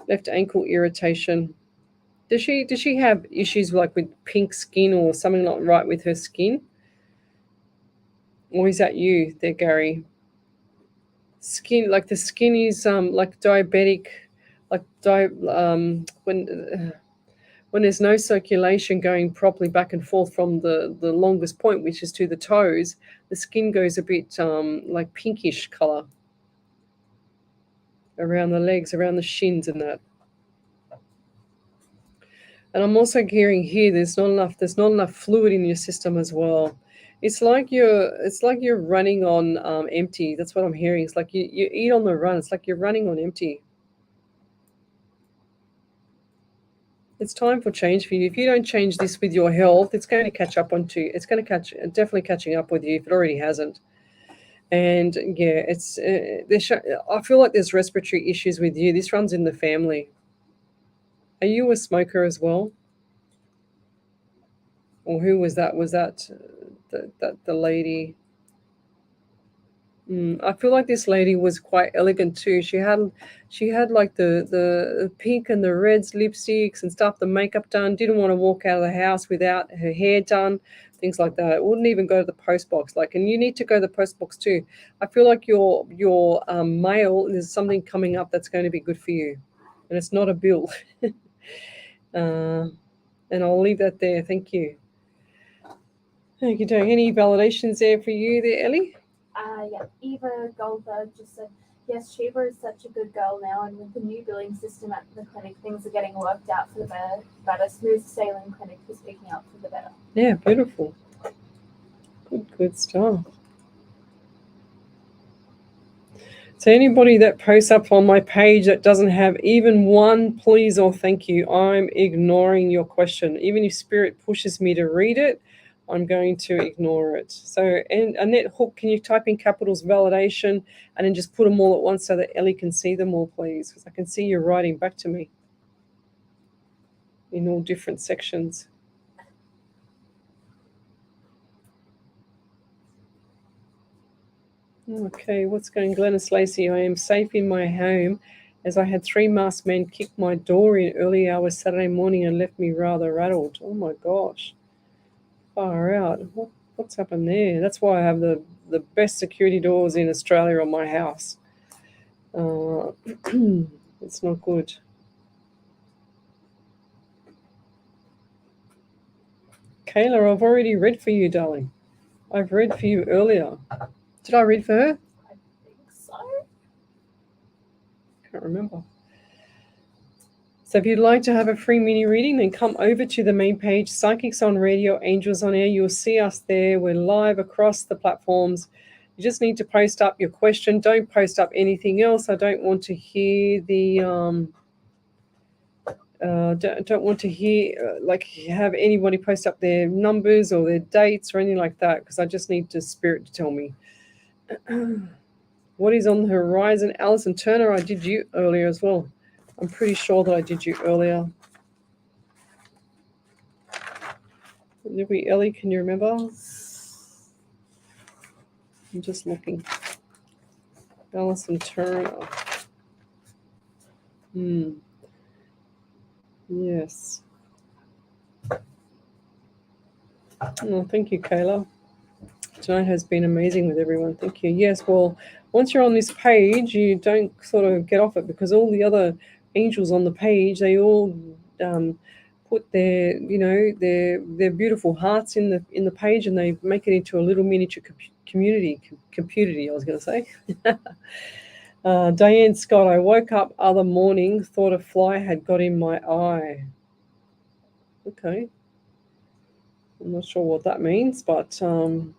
Left ankle irritation. Does she have issues like with pink skin or something not right with her skin? Or is that you there, Gary? Skin, like the skin is like diabetic, like when there's no circulation going properly back and forth from the longest point, which is to the toes, the skin goes a bit like pinkish color. around the legs, around the shins and that. And I'm also hearing here there's not enough fluid in your system as well. It's like you're running on empty. That's what I'm hearing. It's like you eat on the run. It's like you're running on empty. It's time for change for you. If you don't change this with your health, it's going to catch up onto. It's going to definitely catching up with you if it already hasn't. And yeah, I feel like there's respiratory issues with you. This runs in the family. Are you a smoker as well? Or who was that? Was that the lady? I feel like this lady was quite elegant too. She had like the pink and the reds lipsticks and stuff, the makeup done. Didn't want to walk out of the house without her hair done, things like that. Wouldn't even go to the post box. Like, and you need to go to the post box too. I feel like your mail, there's something coming up that's going to be good for you, and it's not a bill. And I'll leave that there. Thank you. Thank you. Any validations there for you there, Ellie? Yeah, Eva Goldberg just said, yes, Sheba is such a good girl now, and with the new billing system at the clinic, things are getting worked out for the better. Smooth sailing clinic is picking up for the better. Yeah, beautiful. Good stuff. So anybody that posts up on my page that doesn't have even one please or thank you, I'm ignoring your question. Even if Spirit pushes me to read it, I'm going to ignore it. So, and Annette Hook, can you type in capitals validation and then just put them all at once so that Ellie can see them all, please? Because I can see you writing back to me in all different sections. Okay, what's going on? Glennis Lacey, I am safe in my home as I had 3 masked men kick my door in early hours Saturday morning and left me rather rattled. Oh my gosh. Far out. What's happened there? That's why I have the best security doors in Australia on my house. It's not good. Kayla, I've already read for you, darling. I've read for you earlier. Did I read for her? I think so. Can't remember. So if you'd like to have a free mini reading, then come over to the main page, Psychics on Radio, Angels on Air. You'll see us there. We're live across the platforms. You just need to post up your question. Don't post up anything else. I don't want to hear don't want to hear like have anybody post up their numbers or their dates or anything like that, because I just need the Spirit to tell me. What is on the horizon? Alison Turner, I did you earlier as well. I'm pretty sure that I did you earlier. Did we, Ellie, can you remember? I'm just looking. Alison Turner. Yes. Oh, thank you, Kayla. Tonight has been amazing with everyone. Thank you. Yes, well, once you're on this page, you don't sort of get off it, because all the other angels on the page, they all put their, their beautiful hearts in the page, and they make it into a little miniature community. I was going to say. Diane Scott, I woke up other morning, thought a fly had got in my eye. Okay. I'm not sure what that means, but I'm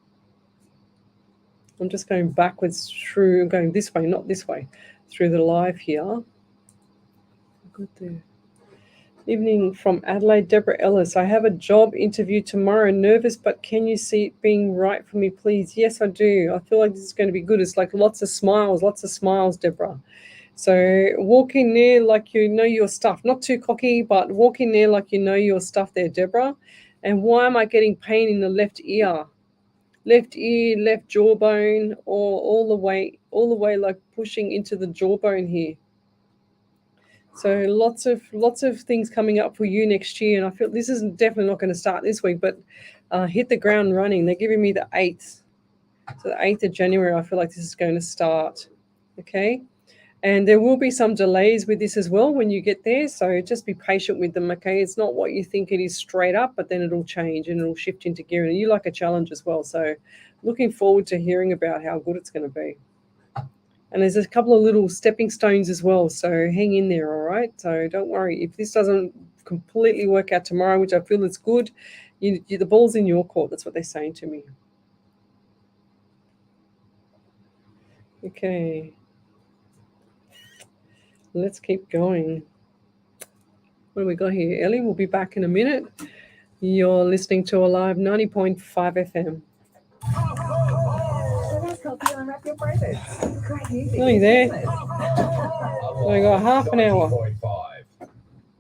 just going backwards through, going this way, not this way, through the live here. Good there. Evening from Adelaide, Deborah Ellis. I have a job interview tomorrow. Nervous, but can you see it being right for me, please? Yes, I do. I feel like this is going to be good. It's like lots of smiles, Deborah. So walk in there like you know your stuff. Not too cocky, but walk in there like you know your stuff there, Deborah. And why am I getting pain in the left ear? Left ear, left jawbone, or all the way like pushing into the jawbone here. So lots of things coming up for you next year, and I feel this is definitely not going to start this week, but hit the ground running. They're giving me the 8th. So the 8th of January, I feel like this is going to start. Okay? And there will be some delays with this as well when you get there, so just be patient with them, okay? It's not what you think it is straight up, but then it'll change and it'll shift into gear. And you like a challenge as well, so looking forward to hearing about how good it's going to be. And there's a couple of little stepping stones as well. So hang in there, all right? So don't worry. If this doesn't completely work out tomorrow, which I feel is good, the ball's in your court. That's what they're saying to me. Okay. Let's keep going. What do we got here? Ellie will be back in a minute. You're listening to Alive 90.5 FM. So let's help you unwrap your presents. Great music. Nearly there. isn't it? We got half an hour. 90.5.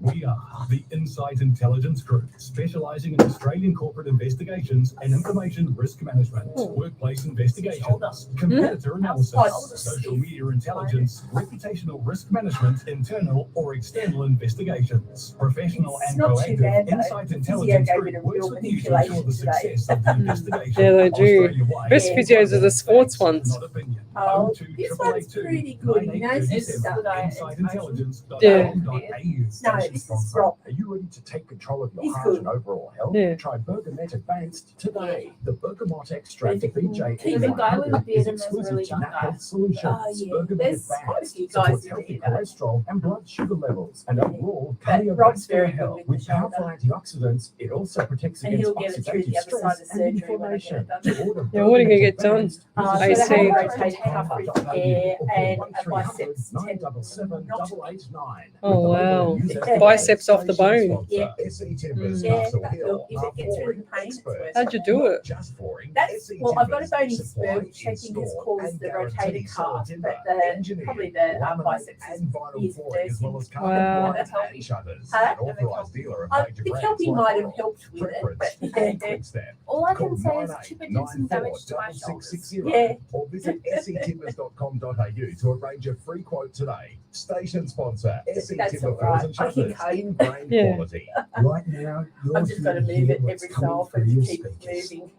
We are the Insight Intelligence Group, specialising in Australian corporate investigations and information risk management, workplace investigations, competitor analysis, social media intelligence, reputational risk management, internal or external investigations. Professional and It's not too proactive bad, though. Insight Intelligence Physio Group gave it a works real with you to ensure the manipulation success of the investigation. Yeah, they do. Australia-wide. Best physios are the sports ones. Not opinion. Oh, 02 this one's 882 pretty good. He knows his stuff. insightintelligence.com.au. No, this is Rob. Are you ready to take control of your He's heart good. and overall health? Yeah. Try Bergamet Advanced today. The Bergamot extract of BJ He's a guy with a beard and there's a really young Nat guy. Health Solutions. Oh, yeah. Bergamet There's quite a Advanced few guys supports in healthy there, though. cholesterol and blood sugar levels and overall But Rob's very cardiovascular good health. with With the shoulder. powerful antioxidants, it also protects And against he'll get it through the oxidative other side stress of and surgery when I get inflammation. it done. To order Yeah, what are you gonna Bergamet get done? Advanced, So visit I they see. have rotating coverage air and a biceps 10. 977-889. Oh, wow. Biceps off the bone. Yeah. SE Timbers, Yeah, Castle but Hill look, if are it gets rid of flooring the pain, it's experts. worth How'd you do it? Just flooring. That's, SE well, I've got a Timbers bony supply, spur, which I think is install, caused and the guarantee rotator cuff, solid timber, but the engineered, probably the laminate biceps and vinyl is flooring, as well as the carbon Wow. blinds and shutters. Huh? An authorised dealer of I major think brands Kelpie like might have Boral, helped with it, Preference, but and Quickstep. All I Call can say is Chipper did some damage to my 9894 shoulders. 6660 Yeah. or visit setimbers.com.au to arrange a free quote today. Station sponsor, SE That's Timber all right. Floors and I can Shutters, cope. in grain Yeah. quality. Right now, you're I've just got to here move it what's every coming so often through to your keep it speakers. moving.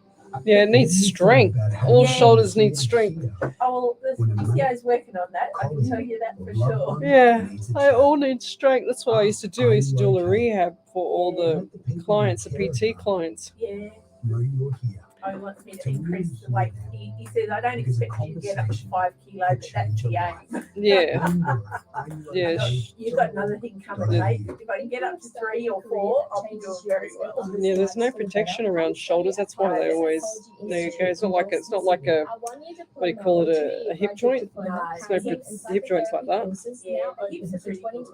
Yeah, it needs strength. All shoulders need strength. Oh, well, the physio's working on that. I can tell you that for sure. Yeah, they all need strength. That's what I used to do. I used to do all the rehab for all the clients, the PT clients. Yeah. Know you're here. I wants me to increase the weight. He says, I don't expect you to get up to 5 kilos, but that's the aim. Yeah, yeah. You've got another thing coming, mate. If I can get up to 3 or 4, I'll be doing very well. Yeah, there's no protection around shoulders. That's why they always. There you go. It's not like a what do you call it, a hip joint? There's no hip joints like that. Yeah, hips are pretty good.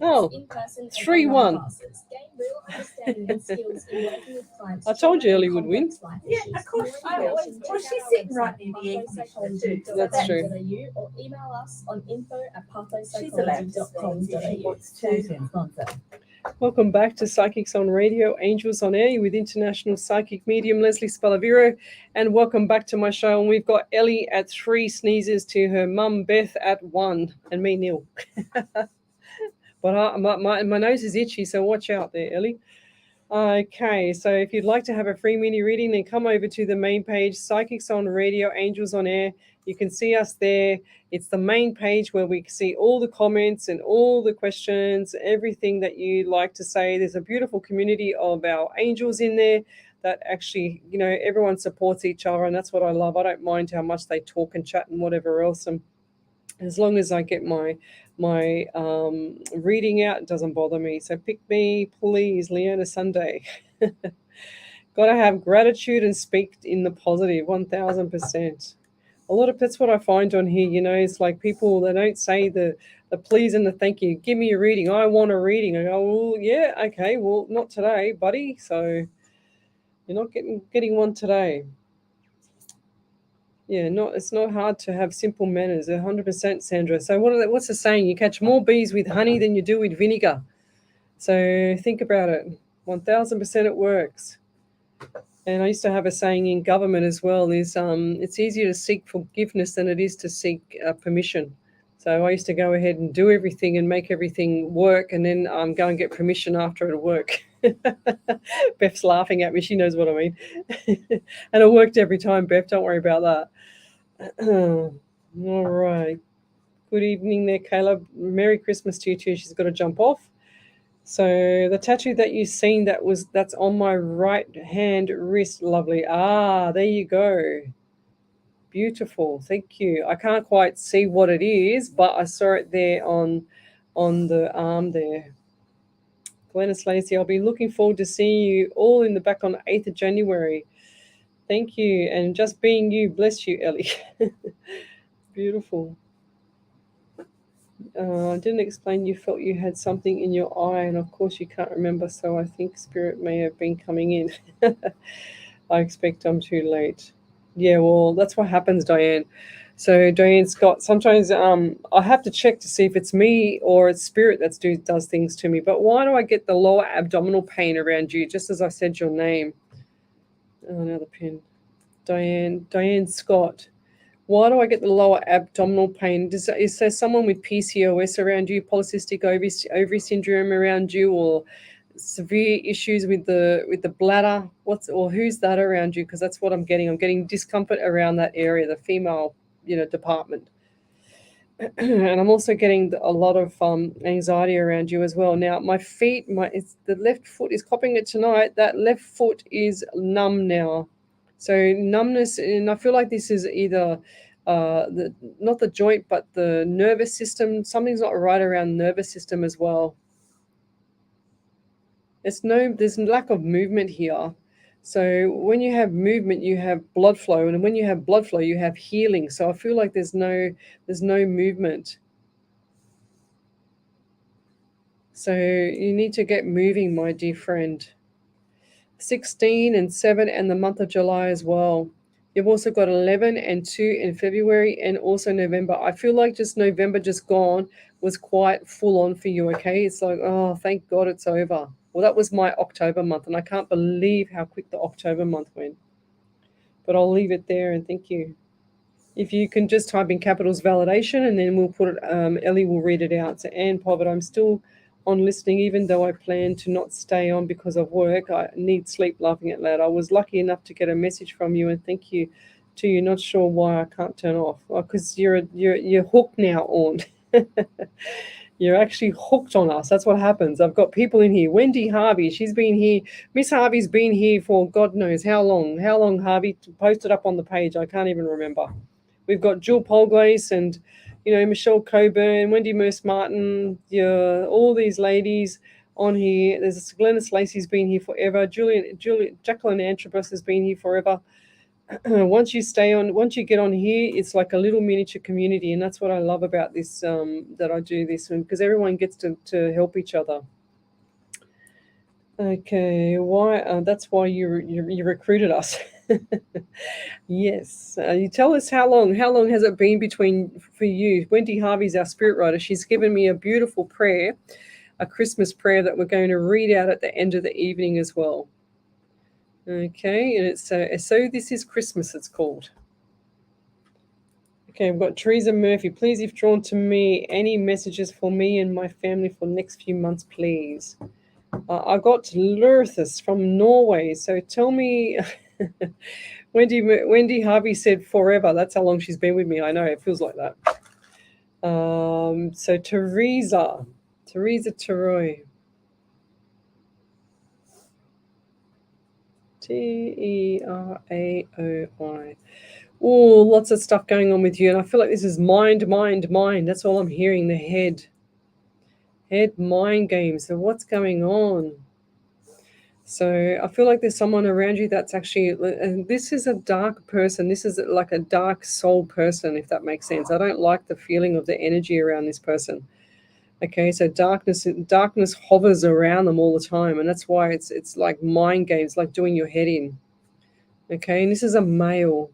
Oh, 3-1. I told you Ellie would win. Yeah, of course she will. Well, she's sitting right near the air conditioner too. So That's true. Or email us on She's allowed to speak if she wants to. Station sponsor. Welcome back to Psychics on Radio, Angels on Air with international psychic medium Lesley Spaliviero. And welcome back to my show. And we've got Ellie at 3 sneezes to her mum Beth at 1 and me nil. But my nose is itchy, so watch out there, Ellie. Okay, so if you'd like to have a free mini reading, then come over to the main page, Psychics on Radio, Angels on Air. You can see us there. It's the main page where we see all the comments and all the questions, everything that you like to say. There's a beautiful community of our angels in there that actually, you know, everyone supports each other, and that's what I love. I don't mind how much they talk and chat and whatever else. And as long as I get my reading out, it doesn't bother me. So pick me, please, Leona Sunday. Got to have gratitude and speak in the positive, 1000%. That's what I find on here, you know, it's like people, they don't say the please and the thank you. Give me a reading. I want a reading. I go, well, yeah, okay, well, not today, buddy. So you're not getting one today. Yeah, it's not hard to have simple manners. 100%, Sandra. So what's the saying? You catch more bees with honey than you do with vinegar. So think about it. 1000% it works. And I used to have a saying in government as well, is it's easier to seek forgiveness than it is to seek permission. So I used to go ahead and do everything and make everything work, and then go and get permission after it'll work. Beth's laughing at me. She knows what I mean. And it worked every time, Beth. Don't worry about that. All right. Good evening there, Caleb. Merry Christmas to you too. She's got to jump off. So the tattoo that you've seen, that's on my right hand wrist, lovely. Ah, there you go. Beautiful. Thank you. I can't quite see what it is, but I saw it there on the arm there. Glennis Lacey, I'll be looking forward to seeing you all in the back on the 8th of January. Thank you. And just being you, bless you, Ellie. Beautiful. I didn't explain you felt you had something in your eye, and of course you can't remember, so I think spirit may have been coming in. I expect I'm too late. Yeah, well, that's what happens, Diane. So Diane Scott, sometimes I have to check to see if it's me or it's spirit that does things to me. But why do I get the lower abdominal pain around you, just as I said your name? Oh, another pin. Diane Scott. Why do I get the lower abdominal pain? Is there someone with PCOS around you, polycystic ovary syndrome around you, or severe issues with the bladder? Or who's that around you? Because that's what I'm getting. I'm getting discomfort around that area, the female, department. And I'm also getting a lot of anxiety around you as well. Now, my feet, the left foot is copping it tonight. That left foot is numb now. So numbness, and I feel like this is either not the joint, but the nervous system. Something's not right around the nervous system as well. There's lack of movement here. So when you have movement, you have blood flow, and when you have blood flow, you have healing. So I feel like there's no movement. So you need to get moving, my dear friend. 16 and 7 and the month of July as well. You've also got 11 and 2 in February and also November. I feel like just November just gone was quite full on for you, okay? It's like, oh, thank God it's over. Well, that was my October month, and I can't believe how quick the October month went. But I'll leave it there, and thank you. If you can just type in capitals validation, and then we'll put it, Ellie will read it out. So Anne Povett, I'm still on listening, even though I plan to not stay on because of work. I need sleep, laughing out loud. I was lucky enough to get a message from you, and thank you to you. Not sure why I can't turn off. Because you're hooked now on. You're actually hooked on us. That's what happens. I've got people in here. Wendy Harvey, she's been here. Miss Harvey's been here for God knows how long. How long, Harvey? Posted up on the page. I can't even remember. We've got Jill Polglace and Michelle Coburn, Wendy Merce Martin, all these ladies on here. There's Glennis Lacey's been here forever. Jacqueline Antrobus has been here forever. Once you get on here, it's like a little miniature community, and that's what I love about this, that I do this, because everyone gets to help each other. Okay, why? That's why you recruited us. Yes. You tell us how long has it been for you? Wendy Harvey's our spirit writer. She's given me a beautiful prayer, a Christmas prayer that we're going to read out at the end of the evening as well. Okay, and it's so this is Christmas, it's called. Okay, we've got Teresa Murphy. Please, if drawn to me, any messages for me and my family for the next few months, please. I got Lurthus from Norway. So tell me, Wendy Harvey said forever. That's how long she's been with me. I know, it feels like that. So Teresa Teroy. Teraoi. Oh, lots of stuff going on with you. And I feel like this is mind. That's all I'm hearing, the head mind games. So what's going on? So I feel like there's someone around you that's actually, and this is a dark person. This is like a dark soul person, if that makes sense. I don't like the feeling of the energy around this person. Okay, so darkness hovers around them all the time, and that's why it's like mind games, like doing your head in. Okay, and this is a male.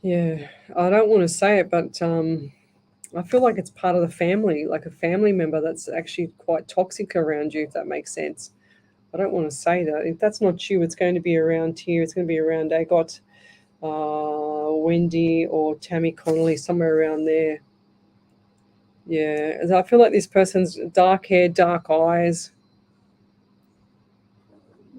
Yeah, I don't want to say it, but I feel like it's part of the family, like a family member that's actually quite toxic around you, if that makes sense. I don't want to say that. If that's not you, it's going to be around here. It's going to be around Agot, Wendy, or Tammy Connolly, somewhere around there. Yeah, I feel like this person's dark hair, dark eyes.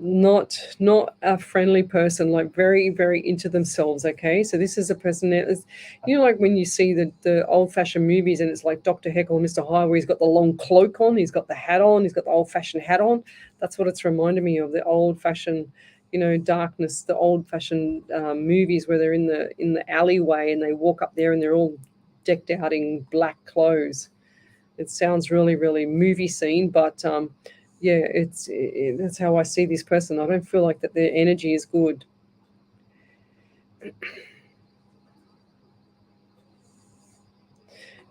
Not a friendly person, like very, very into themselves. Okay, so this is a person that is, like when you see the old-fashioned movies and it's like Dr. Jekyll and Mr. Hyde, where he's got the long cloak on, he's got the hat on, he's got the old-fashioned hat on. That's what it's reminded me of, the old-fashioned, darkness, the old-fashioned movies where they're in the alleyway and they walk up there and they're all decked out in black clothes. It sounds really, really movie scene, but yeah, that's how I see this person. I don't feel like that their energy is good.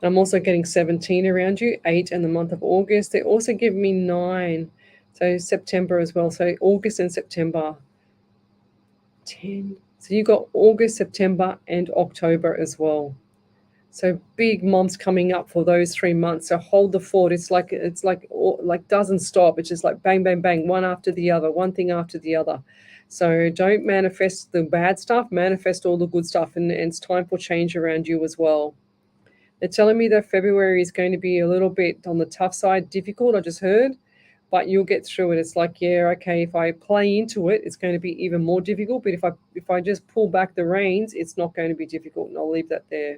I'm also getting 17 around you, 8 in the month of August. They also give me 9, so September as well. So August and September, 10. So you got August, September, and October as well. So big months coming up for those 3 months. So hold the fort. It's like doesn't stop. It's just like bang, bang, bang, one after the other, one thing after the other. So don't manifest the bad stuff. Manifest all the good stuff, and it's time for change around you as well. They're telling me that February is going to be a little bit on the tough side, difficult, I just heard, but you'll get through it. It's like, yeah, okay, if I play into it, it's going to be even more difficult. But if I just pull back the reins, it's not going to be difficult, and I'll leave that there.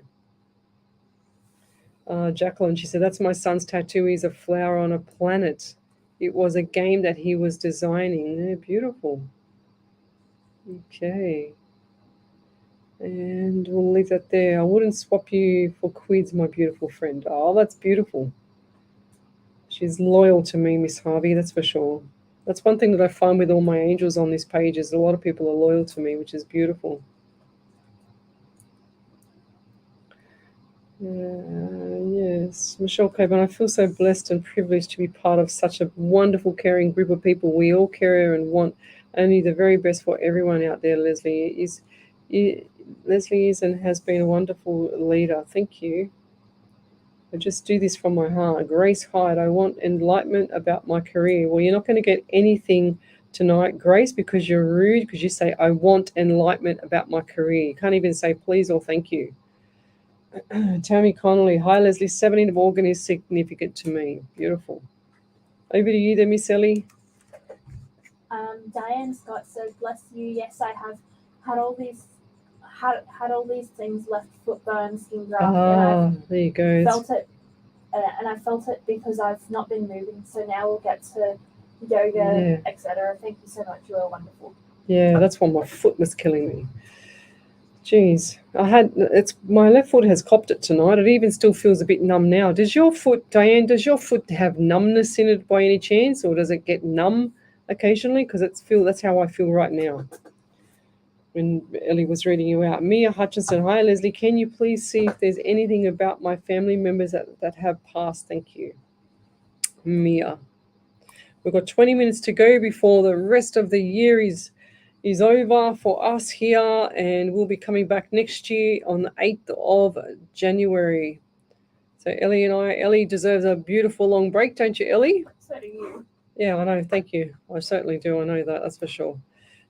Jacqueline, she said, that's my son's tattoo. He's a flower on a planet. It was a game that he was designing. Yeah, beautiful. Okay. And we'll leave that there. I wouldn't swap you for quids, my beautiful friend. Oh, that's beautiful. She's loyal to me, Miss Harvey, that's for sure. That's one thing that I find with all my angels on this page is a lot of people are loyal to me, which is beautiful. Yes, Michelle Coburn, I feel so blessed and privileged to be part of such a wonderful, caring group of people. We all care and want only the very best for everyone out there. Leslie is and has been a wonderful leader. Thank you. I just do this from my heart. Grace Hyde, I want enlightenment about my career. Well, you're not going to get anything tonight, Grace, because you're rude, because you say, I want enlightenment about my career. You can't even say please or thank you. Tammy Connolly, hi Leslie, 17th of August is significant to me. Beautiful. Over to you there, Miss Ellie. Diane Scott said, bless you. Yes, I have had all these things, left foot burn, skin graft, there you go. Felt it, and I felt it because I've not been moving. So now we'll get to yoga, etc. Thank you so much. You are wonderful. Yeah, that's why my foot was killing me. Jeez, my left foot has copped it tonight. It even still feels a bit numb now. Does your foot, Diane, have numbness in it by any chance, or does it get numb occasionally? Because that's how I feel right now. When Ellie was reading you out. Mia Hutchinson, hi Leslie, can you please see if there's anything about my family members that have passed? Thank you. Mia. We've got 20 minutes to go before the rest of the year is over for us here, and we'll be coming back next year on the 8th of January. So Ellie deserves a beautiful long break, don't you, Ellie? So do you. Yeah, I know. Thank you. I certainly do. I know that's for sure.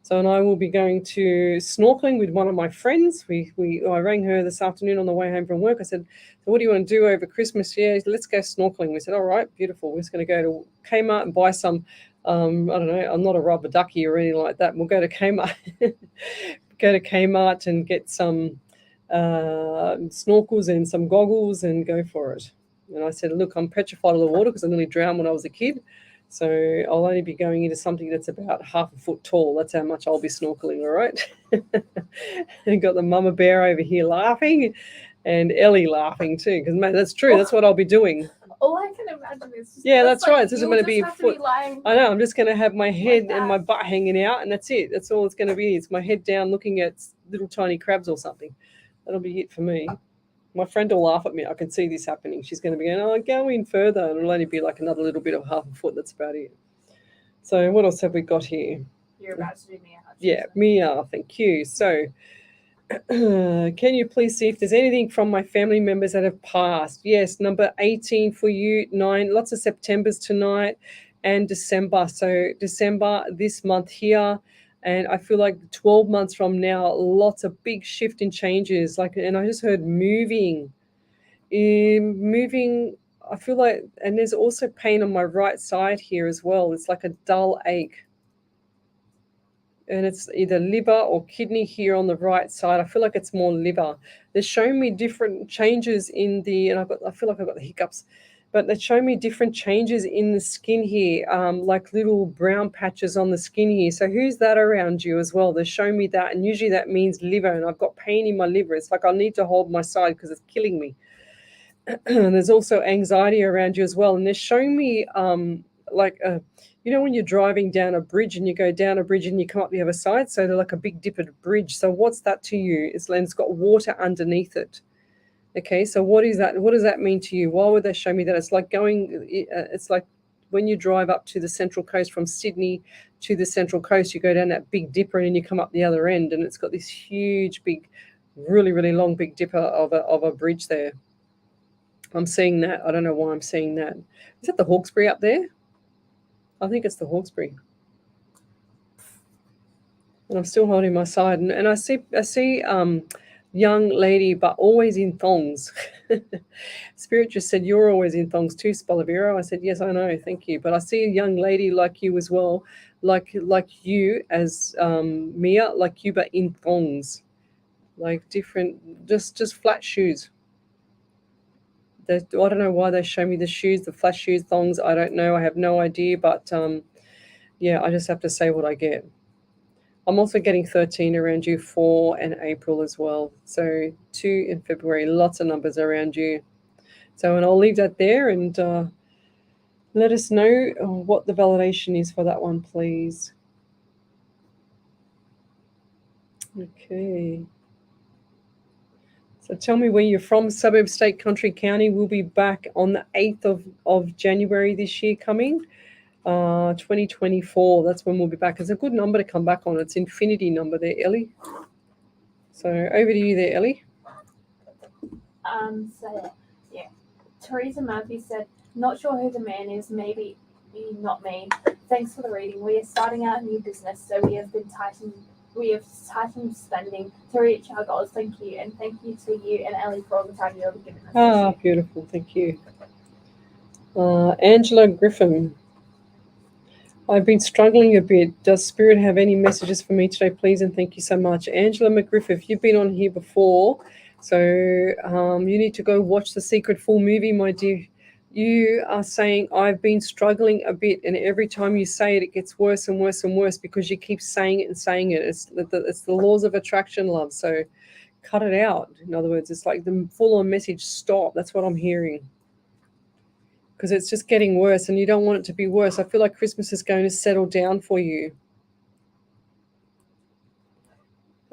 So, and I will be going to snorkeling with one of my friends. I rang her this afternoon on the way home from work. I said, so what do you want to do over Christmas? Yeah, let's go snorkeling. We said, all right, beautiful. We're just going to go to Kmart and buy some, I don't know, I'm not a rubber ducky or anything like that. We'll go to Kmart, and get some snorkels and some goggles and go for it. And I said, look, I'm petrified of the water because I nearly drowned when I was a kid. So I'll only be going into something that's about 1/2 foot tall. That's how much I'll be snorkeling, all right? And got the mama bear over here laughing and Ellie laughing too, because that's true. That's what I'll be doing. All I can imagine is that's right. It's just going to be a foot. I know. I'm just going to have my head and my butt hanging out, and that's it. That's all it's going to be. It's my head down looking at little tiny crabs or something. That'll be it for me. My friend will laugh at me. I can see this happening. She's going to be going, oh, go in further. And it'll only be like another little bit of 1/2 foot. That's about it. So what else have we got here? You're about to do Mia Hutchinson. Yeah, Mia, thank you. So can you please see if there's anything from my family members that have passed? Yes, number 18 for you, 9. Lots of Septembers tonight and December. So December this month here. And I feel like 12 months from now, lots of big shift and changes. And I just heard moving. I feel like, and there's also pain on my right side here as well. It's like a dull ache. And it's either liver or kidney here on the right side. I feel like it's more liver. They're showing me different changes in and I feel like I've got the hiccups. but they show me different changes in the skin here, like little brown patches on the skin here. So who's that around you as well? They're showing me that, and usually that means liver, and I've got pain in my liver. It's like I need to hold my side because it's killing me. There's also anxiety around you as well, and they're showing me you know when you're driving down a bridge and you go down a bridge and you come up the other side, so they're like a big dip at a bridge. So what's that to you? It's got water underneath it. Okay, so what is that? What does that mean to you? Why would they show me that? It's like it's like when you drive up to the Central Coast from Sydney to the Central Coast, you go down that big dipper and then you come up the other end, and it's got this huge, big, really, really long big dipper of a bridge there. I'm seeing that. I don't know why I'm seeing that. Is that the Hawkesbury up there? I think it's the Hawkesbury. And I'm still holding my side, and I see young lady, but always in thongs. Spirit just said, you're always in thongs too, Spaliviero. I said, yes, I know, thank you. But I see a young lady like you as well, like you as Mia, like you, but in thongs, like different, just flat shoes. I don't know why they show me the shoes, the flat shoes, thongs. I don't know. I have no idea. But yeah, I just have to say what I get. I'm also getting 13 around you, 4 in April as well. So 2 in February, lots of numbers around you. So, and I'll leave that there, and let us know what the validation is for that one, please. Okay. So tell me where you're from, suburb, state, country, county. We'll be back on the 8th of January this year coming. 2024, that's when we'll be back. It's a good number to come back on. It's infinity number there, Ellie. So over to you there, Ellie. So yeah, Teresa Murphy said, not sure who the man is, maybe not me. Thanks for the reading. We are starting out a new business, so we have tightened spending to reach our goals. Thank you, and thank you to you and Ellie for all the time you have given us. Ah, beautiful. Thank you. Angela Griffin. I've been struggling a bit. Does Spirit have any messages for me today, please? And thank you so much. Angela McGriffith, you've been on here before, so you need to go watch the Secret Full movie, my dear. You are saying, I've been struggling a bit, and every time you say it, it gets worse and worse and worse because you keep saying it and saying it. It's the laws of attraction, love, so cut it out. In other words, it's like the full-on message, stop. That's what I'm hearing. Because it's just getting worse, and you don't want it to be worse. I feel like Christmas is going to settle down for you.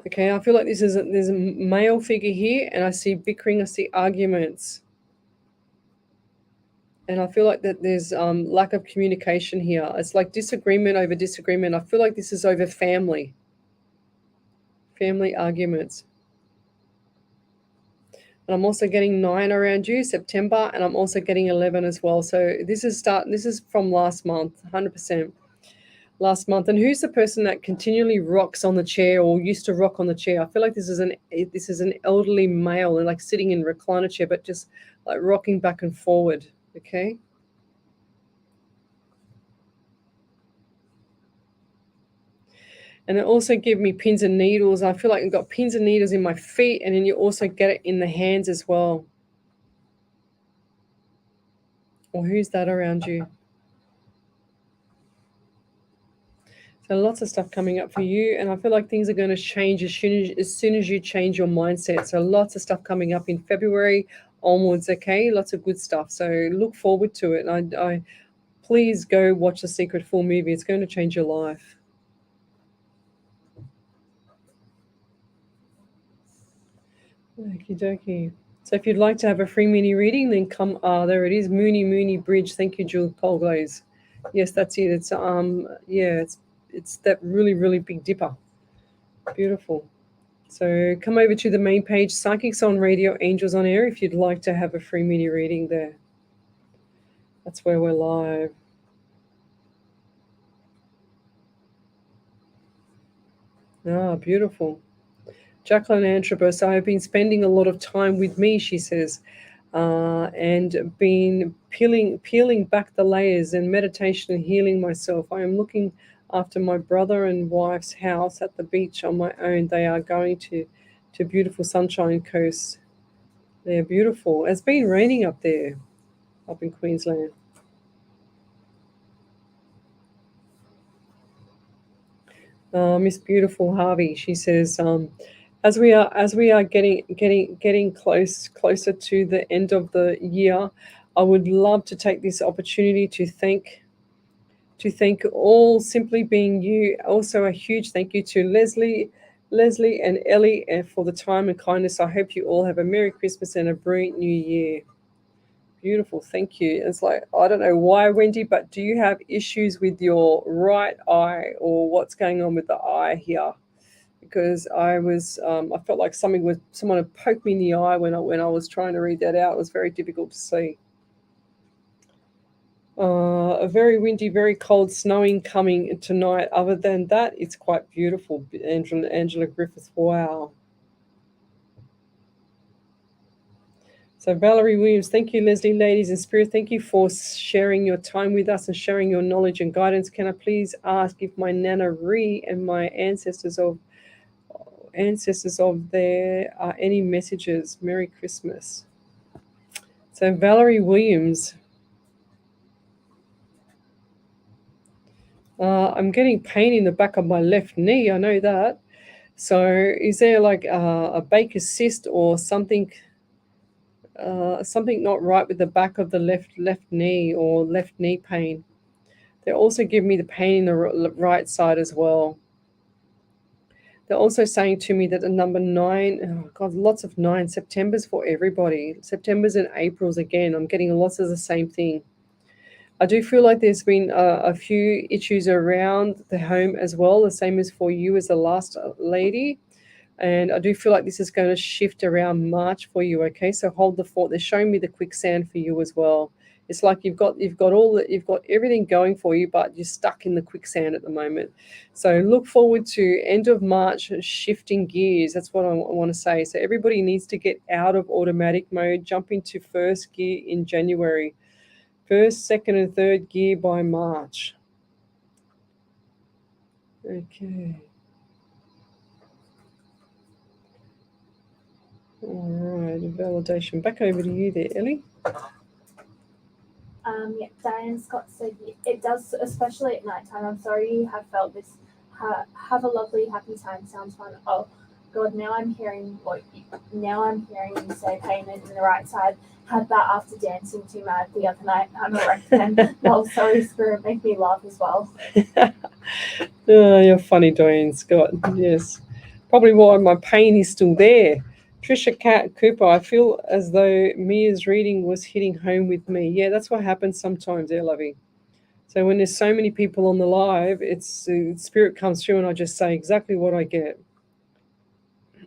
Okay, I feel like there's a male figure here, and I see bickering, I see arguments. And I feel like that there's lack of communication here. It's like disagreement over disagreement. I feel like this is over family arguments. And I'm also getting 9 around you, September, and I'm also getting 11 as well. So this is from last month, 100%. Last month. And who's the person that continually rocks on the chair or used to rock on the chair? I feel like this is an elderly male and like sitting in a recliner chair, but just like rocking back and forward. Okay. And it also give me pins and needles. I feel like I've got pins and needles in my feet, and then you also get it in the hands as well. Or who's that around you? So lots of stuff coming up for you, and I feel like things are going to change as soon as you change your mindset. So lots of stuff coming up in February onwards, okay? Lots of good stuff. So look forward to it. I please go watch the Secret Full movie. It's going to change your life. Okie dokie. So if you'd like to have a free mini reading, then come. There it is, Mooney Bridge. Thank you, Jewel Polglaze. Yes, that's it. It's it's that really, really big dipper. Beautiful. So come over to the main page, Psychics on Radio, Angels on Air, if you'd like to have a free mini reading there. That's where we're live. Ah, beautiful. Jacqueline Antrobus, I have been spending a lot of time with me, she says, and been peeling back the layers and meditation and healing myself. I am looking after my brother and wife's house at the beach on my own. They are going to beautiful Sunshine Coast. They're beautiful. It's been raining up there. up in Queensland. Miss Beautiful Harvey, she says, as we are getting closer to the end of the year, I would love to take this opportunity to thank all Simply Being You. Also, a huge thank you to Leslie and Ellie for the time and kindness. I hope you all have a Merry Christmas and a brilliant New Year. Beautiful, thank you. It's like, I don't know why, Wendy, but do you have issues with your right eye, or what's going on with the eye here? Because I felt like someone had poked me in the eye when I was trying to read that out. It was very difficult to see. A very windy, very cold, snowing coming tonight. Other than that, it's quite beautiful. Angela Griffith, wow. So Valerie Williams, thank you, Leslie, ladies in spirit. Thank you for sharing your time with us and sharing your knowledge and guidance. Can I please ask if my Nana Ree and my ancestors of there are any messages? Merry Christmas. So Valerie Williams, I'm getting pain in the back of my left knee. I know that. So is there like a Baker's cyst or something? Something not right with the back of the left knee, or left knee pain. They also give me the pain in the right side as well. They're also saying to me that the number 9, oh God, lots of 9, September's for everybody. September's and April's again. I'm getting lots of the same thing. I do feel like there's been a few issues around the home as well, the same as for you as the last lady. And I do feel like this is going to shift around March for you. Okay, so hold the fort. They're showing me the quicksand for you as well. It's like you've got everything going for you, but you're stuck in the quicksand at the moment. So look forward to end of March, shifting gears. That's what I want to say. So everybody needs to get out of automatic mode, jump into first gear in January, first, second, and third gear by March. Okay. All right, validation. Back over to you there, Ellie. Yeah, Diane Scott said it does, especially at night time. I'm sorry you have felt this. Have a lovely, happy time. Sounds fun. Oh God, now I'm hearing you say pain in the right side. Had that after dancing too mad the other night. I'm a wreck then. Oh, sorry, spirit, make me laugh as well. Oh, you're funny, Diane Scott. Yes, probably why my pain is still there. Trisha Cat Cooper, I feel as though Mia's reading was hitting home with me. Yeah, that's what happens sometimes, lovey. So when there's so many people on the live, it's spirit comes through and I just say exactly what I get.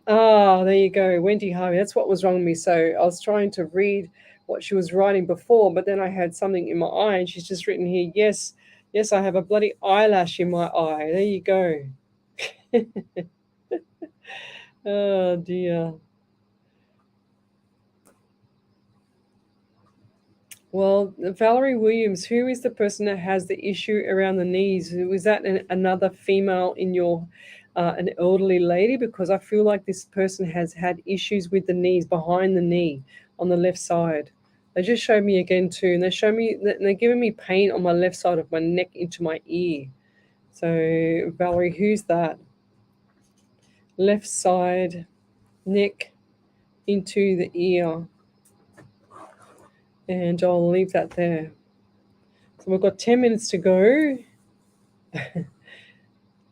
Ah, there you go, Wendy Harvey. That's what was wrong with me. So I was trying to read what she was writing before, but then I had something in my eye, and she's just written here, yes, I have a bloody eyelash in my eye. There you go. Oh, dear. Well, Valerie Williams, who is the person that has the issue around the knees? Was that another female in your, an elderly lady? Because I feel like this person has had issues with the knees, behind the knee, on the left side. They just showed me again too, and they're giving me pain on my left side of my neck into my ear. So, Valerie, who's that? Left side, neck into the ear. And I'll leave that there. So we've got 10 minutes to go.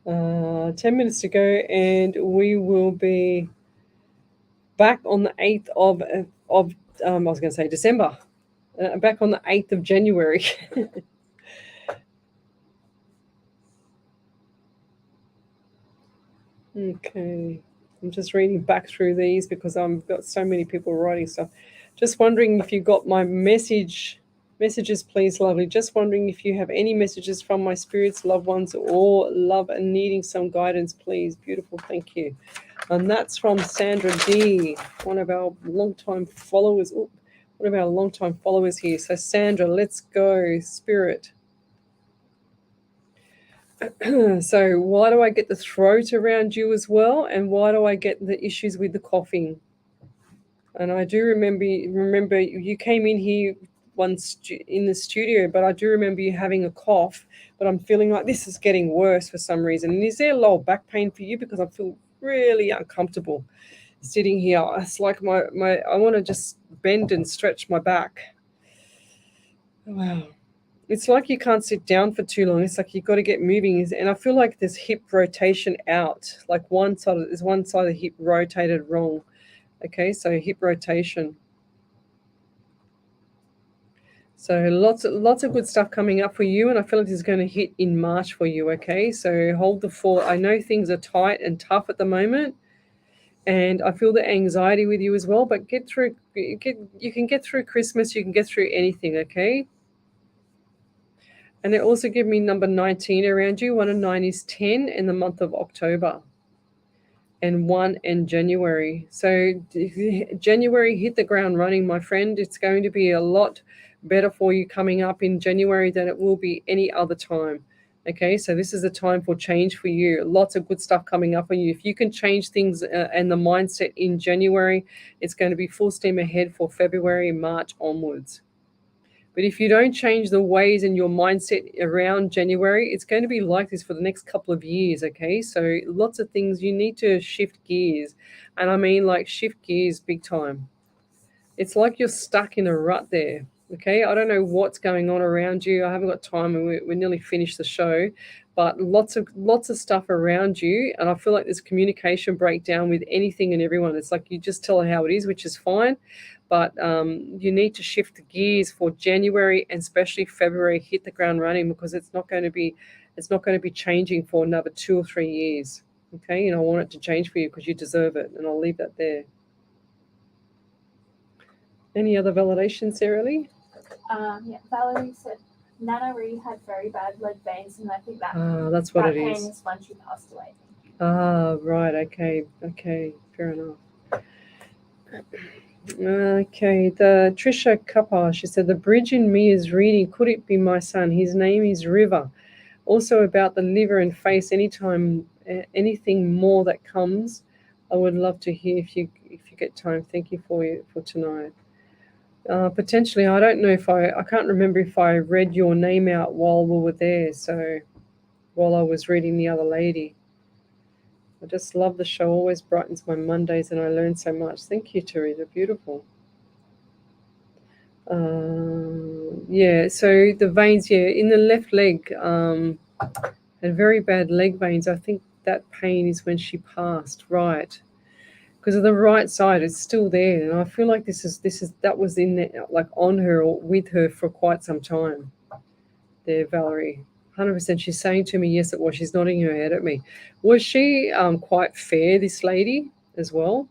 10 minutes to go, and we will be back on the 8th of I was going to say December. Back on the 8th of January. Okay. I'm just reading back through these because I've got so many people writing stuff. Just wondering if you got my messages, please, lovely. Just wondering if you have any messages from my spirits, loved ones, or love and needing some guidance, please. Beautiful, thank you. And that's from Sandra D, one of our longtime followers. Ooh, one of our longtime followers here. So Sandra, let's go, spirit. So why do I get the throat around you as well? And why do I get the issues with the coughing? And I do remember you came in here in the studio, but I do remember you having a cough, but I'm feeling like this is getting worse for some reason. And is there low back pain for you? Because I feel really uncomfortable sitting here. It's like my I want to just bend and stretch my back. Wow. It's like you can't sit down for too long. It's like you've got to get moving. And I feel like there's hip rotation out. Like one side of the hip rotated wrong. Okay, so hip rotation. So lots of good stuff coming up for you, and I feel like it's going to hit in March for you. Okay, so hold the fort. I know things are tight and tough at the moment, and I feel the anxiety with you as well. But get through. You can get through Christmas. You can get through anything. Okay. And they also give me number 19 around you. 1 and 9 is 10 in the month of October, and 1 in January. So January, hit the ground running, my friend. It's going to be a lot better for you coming up in January than it will be any other time. Okay, so this is a time for change for you. Lots of good stuff coming up for you. If you can change things and the mindset in January, it's going to be full steam ahead for February, March onwards. But if you don't change the ways and your mindset around January, it's going to be like this for the next couple of years, okay? So lots of things, you need to shift gears. And I mean like shift gears big time. It's like you're stuck in a rut there, okay? I don't know what's going on around you. I haven't got time, and we're nearly finished the show. But lots of stuff around you, and I feel like there's communication breakdown with anything and everyone. It's like you just tell it how it is, which is fine. But you need to shift the gears for January and especially February. Hit the ground running, because it's not going to be changing for another 2 or 3 years. Okay, and I want it to change for you because you deserve it. And I'll leave that there. Any other validation, Sarah Lee? Yeah, Valerie said Nana Ree had very bad lead veins, and I think that that's what that it pain is. is when she passed away. Right. Okay, fair enough. Okay, the Trisha Kappa, she said, the bridge in me is reading, could it be my son? His name is River. Also about the liver and face, anytime, anything more that comes, I would love to hear if you get time. Thank you for tonight. Potentially, I don't know if I can't remember if I read your name out while we were there, so while I was reading the other lady. I just love the show. Always brightens my Mondays, and I learn so much. Thank you, Teresa. Beautiful. Yeah, so the veins, in the left leg, had very bad leg veins. I think that pain is when she passed, right? Because of the right side, it's still there, and I feel like that was in there, like on her or with her for quite some time. There, Valerie. 100%. She's saying to me, yes, it was. She's nodding her head at me. Was she quite fair, this lady, as well?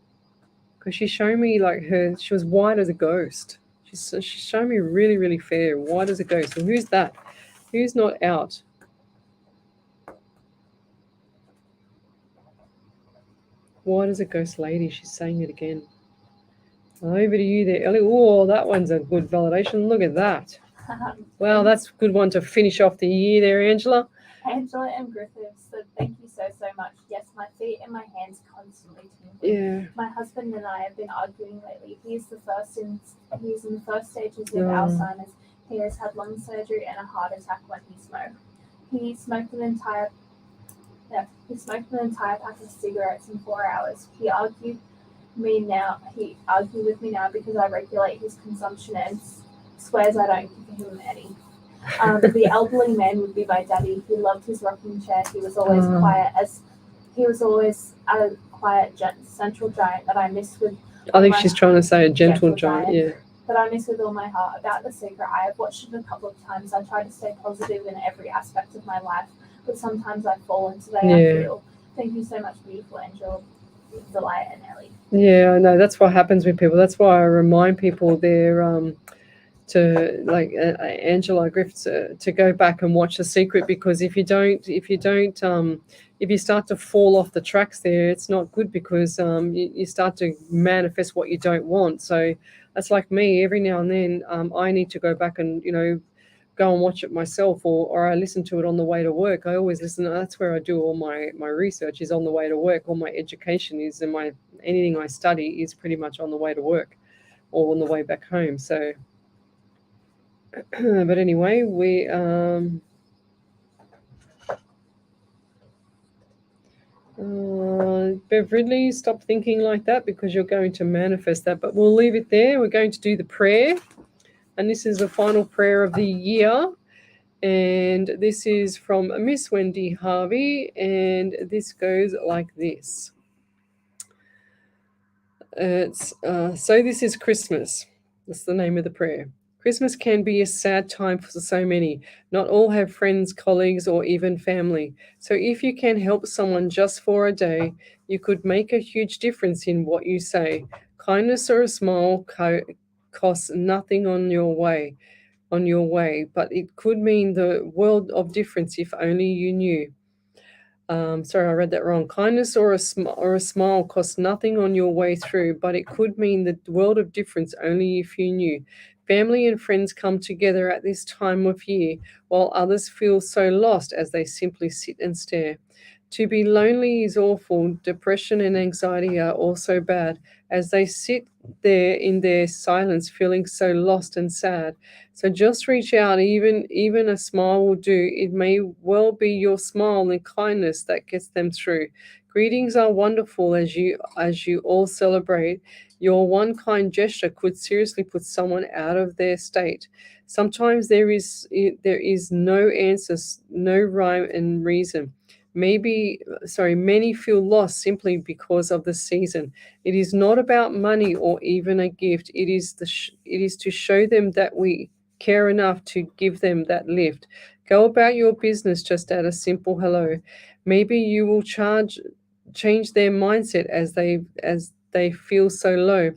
Because she's showing me like she was white as a ghost. She's showing me really, really fair, white as a ghost. And who's that? Who's not out? White as a ghost lady. She's saying it again. Over to you there, Ellie. Oh, that one's a good validation. Look at that. Well, that's a good one to finish off the year there, Angela. Angela M. Griffiths said, thank you so much. Yes, my feet and my hands constantly tingling. Yeah. My husband and I have been arguing lately. He's in the first stages of Alzheimer's. He has had lung surgery and a heart attack when he smoked. He smoked an entire pack of cigarettes in 4 hours. He argued with me now because I regulate his consumption and swears I don't give him any. The elderly man would be my daddy. He loved his rocking chair. He was always a quiet central giant that I miss with. I think she's trying to say a gentle giant, yeah. That I miss with all my heart. About The Secret, I have watched it a couple of times. I try to stay positive in every aspect of my life, but sometimes I fall, and today I feel. Thank you so much, beautiful Angel, Delia, and Ellie. Yeah, I know. That's what happens with people. That's why I remind people they're to like Angela Griffiths to go back and watch The Secret, because if you start to fall off the tracks there, it's not good, because you start to manifest what you don't want. So that's like me. Every now and then I need to go back and go and watch it myself, or I listen to it on the way to work. I always listen. That's where I do all my research, is on the way to work. All my education is, and anything I study is pretty much on the way to work or on the way back home. So But anyway, we Bev Ridley, stop thinking like that because you're going to manifest that. But we'll leave it there. We're going to do the prayer. And this is the final prayer of the year. And this is from Miss Wendy Harvey. And this goes like this. So this is Christmas. That's the name of the prayer. Christmas can be a sad time for so many. Not all have friends, colleagues, or even family. So if you can help someone just for a day, you could make a huge difference in what you say. Kindness or a smile costs nothing on your way, but it could mean the world of difference if only you knew. Sorry, I read that wrong. Kindness or a smile costs nothing on your way through, but it could mean the world of difference only if you knew. Family and friends come together at this time of year, while others feel so lost as they simply sit and stare. To be lonely is awful. Depression and anxiety are also bad, as they sit there in their silence, feeling so lost and sad. So just reach out. Even a smile will do. It may well be your smile and kindness that gets them through. Greetings are wonderful as you all celebrate. Your one kind gesture could seriously put someone out of their state. Sometimes there is no answers, no rhyme and reason. Many feel lost simply because of the season. It is not about money or even a gift. It is to show them that we care enough to give them that lift. Go about your business just at a simple hello. Maybe you will change their mindset as they feel so low.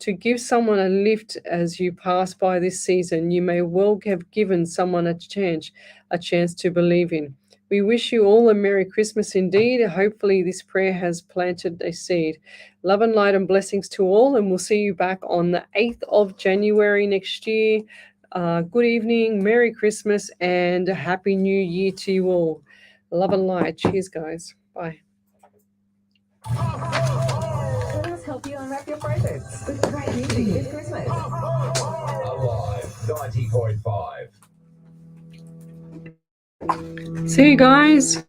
To give someone a lift as you pass by this season, you may well have given someone a chance to believe in. We wish you all a Merry Christmas indeed. Hopefully this prayer has planted a seed. Love and light and blessings to all, and we'll see you back on the 8th of January next year. Good evening, Merry Christmas, and a Happy New Year to you all. Love and light. Cheers, guys. Bye. Let us help you unwrap your presents with great music this Christmas. Alive 90.5. See you guys.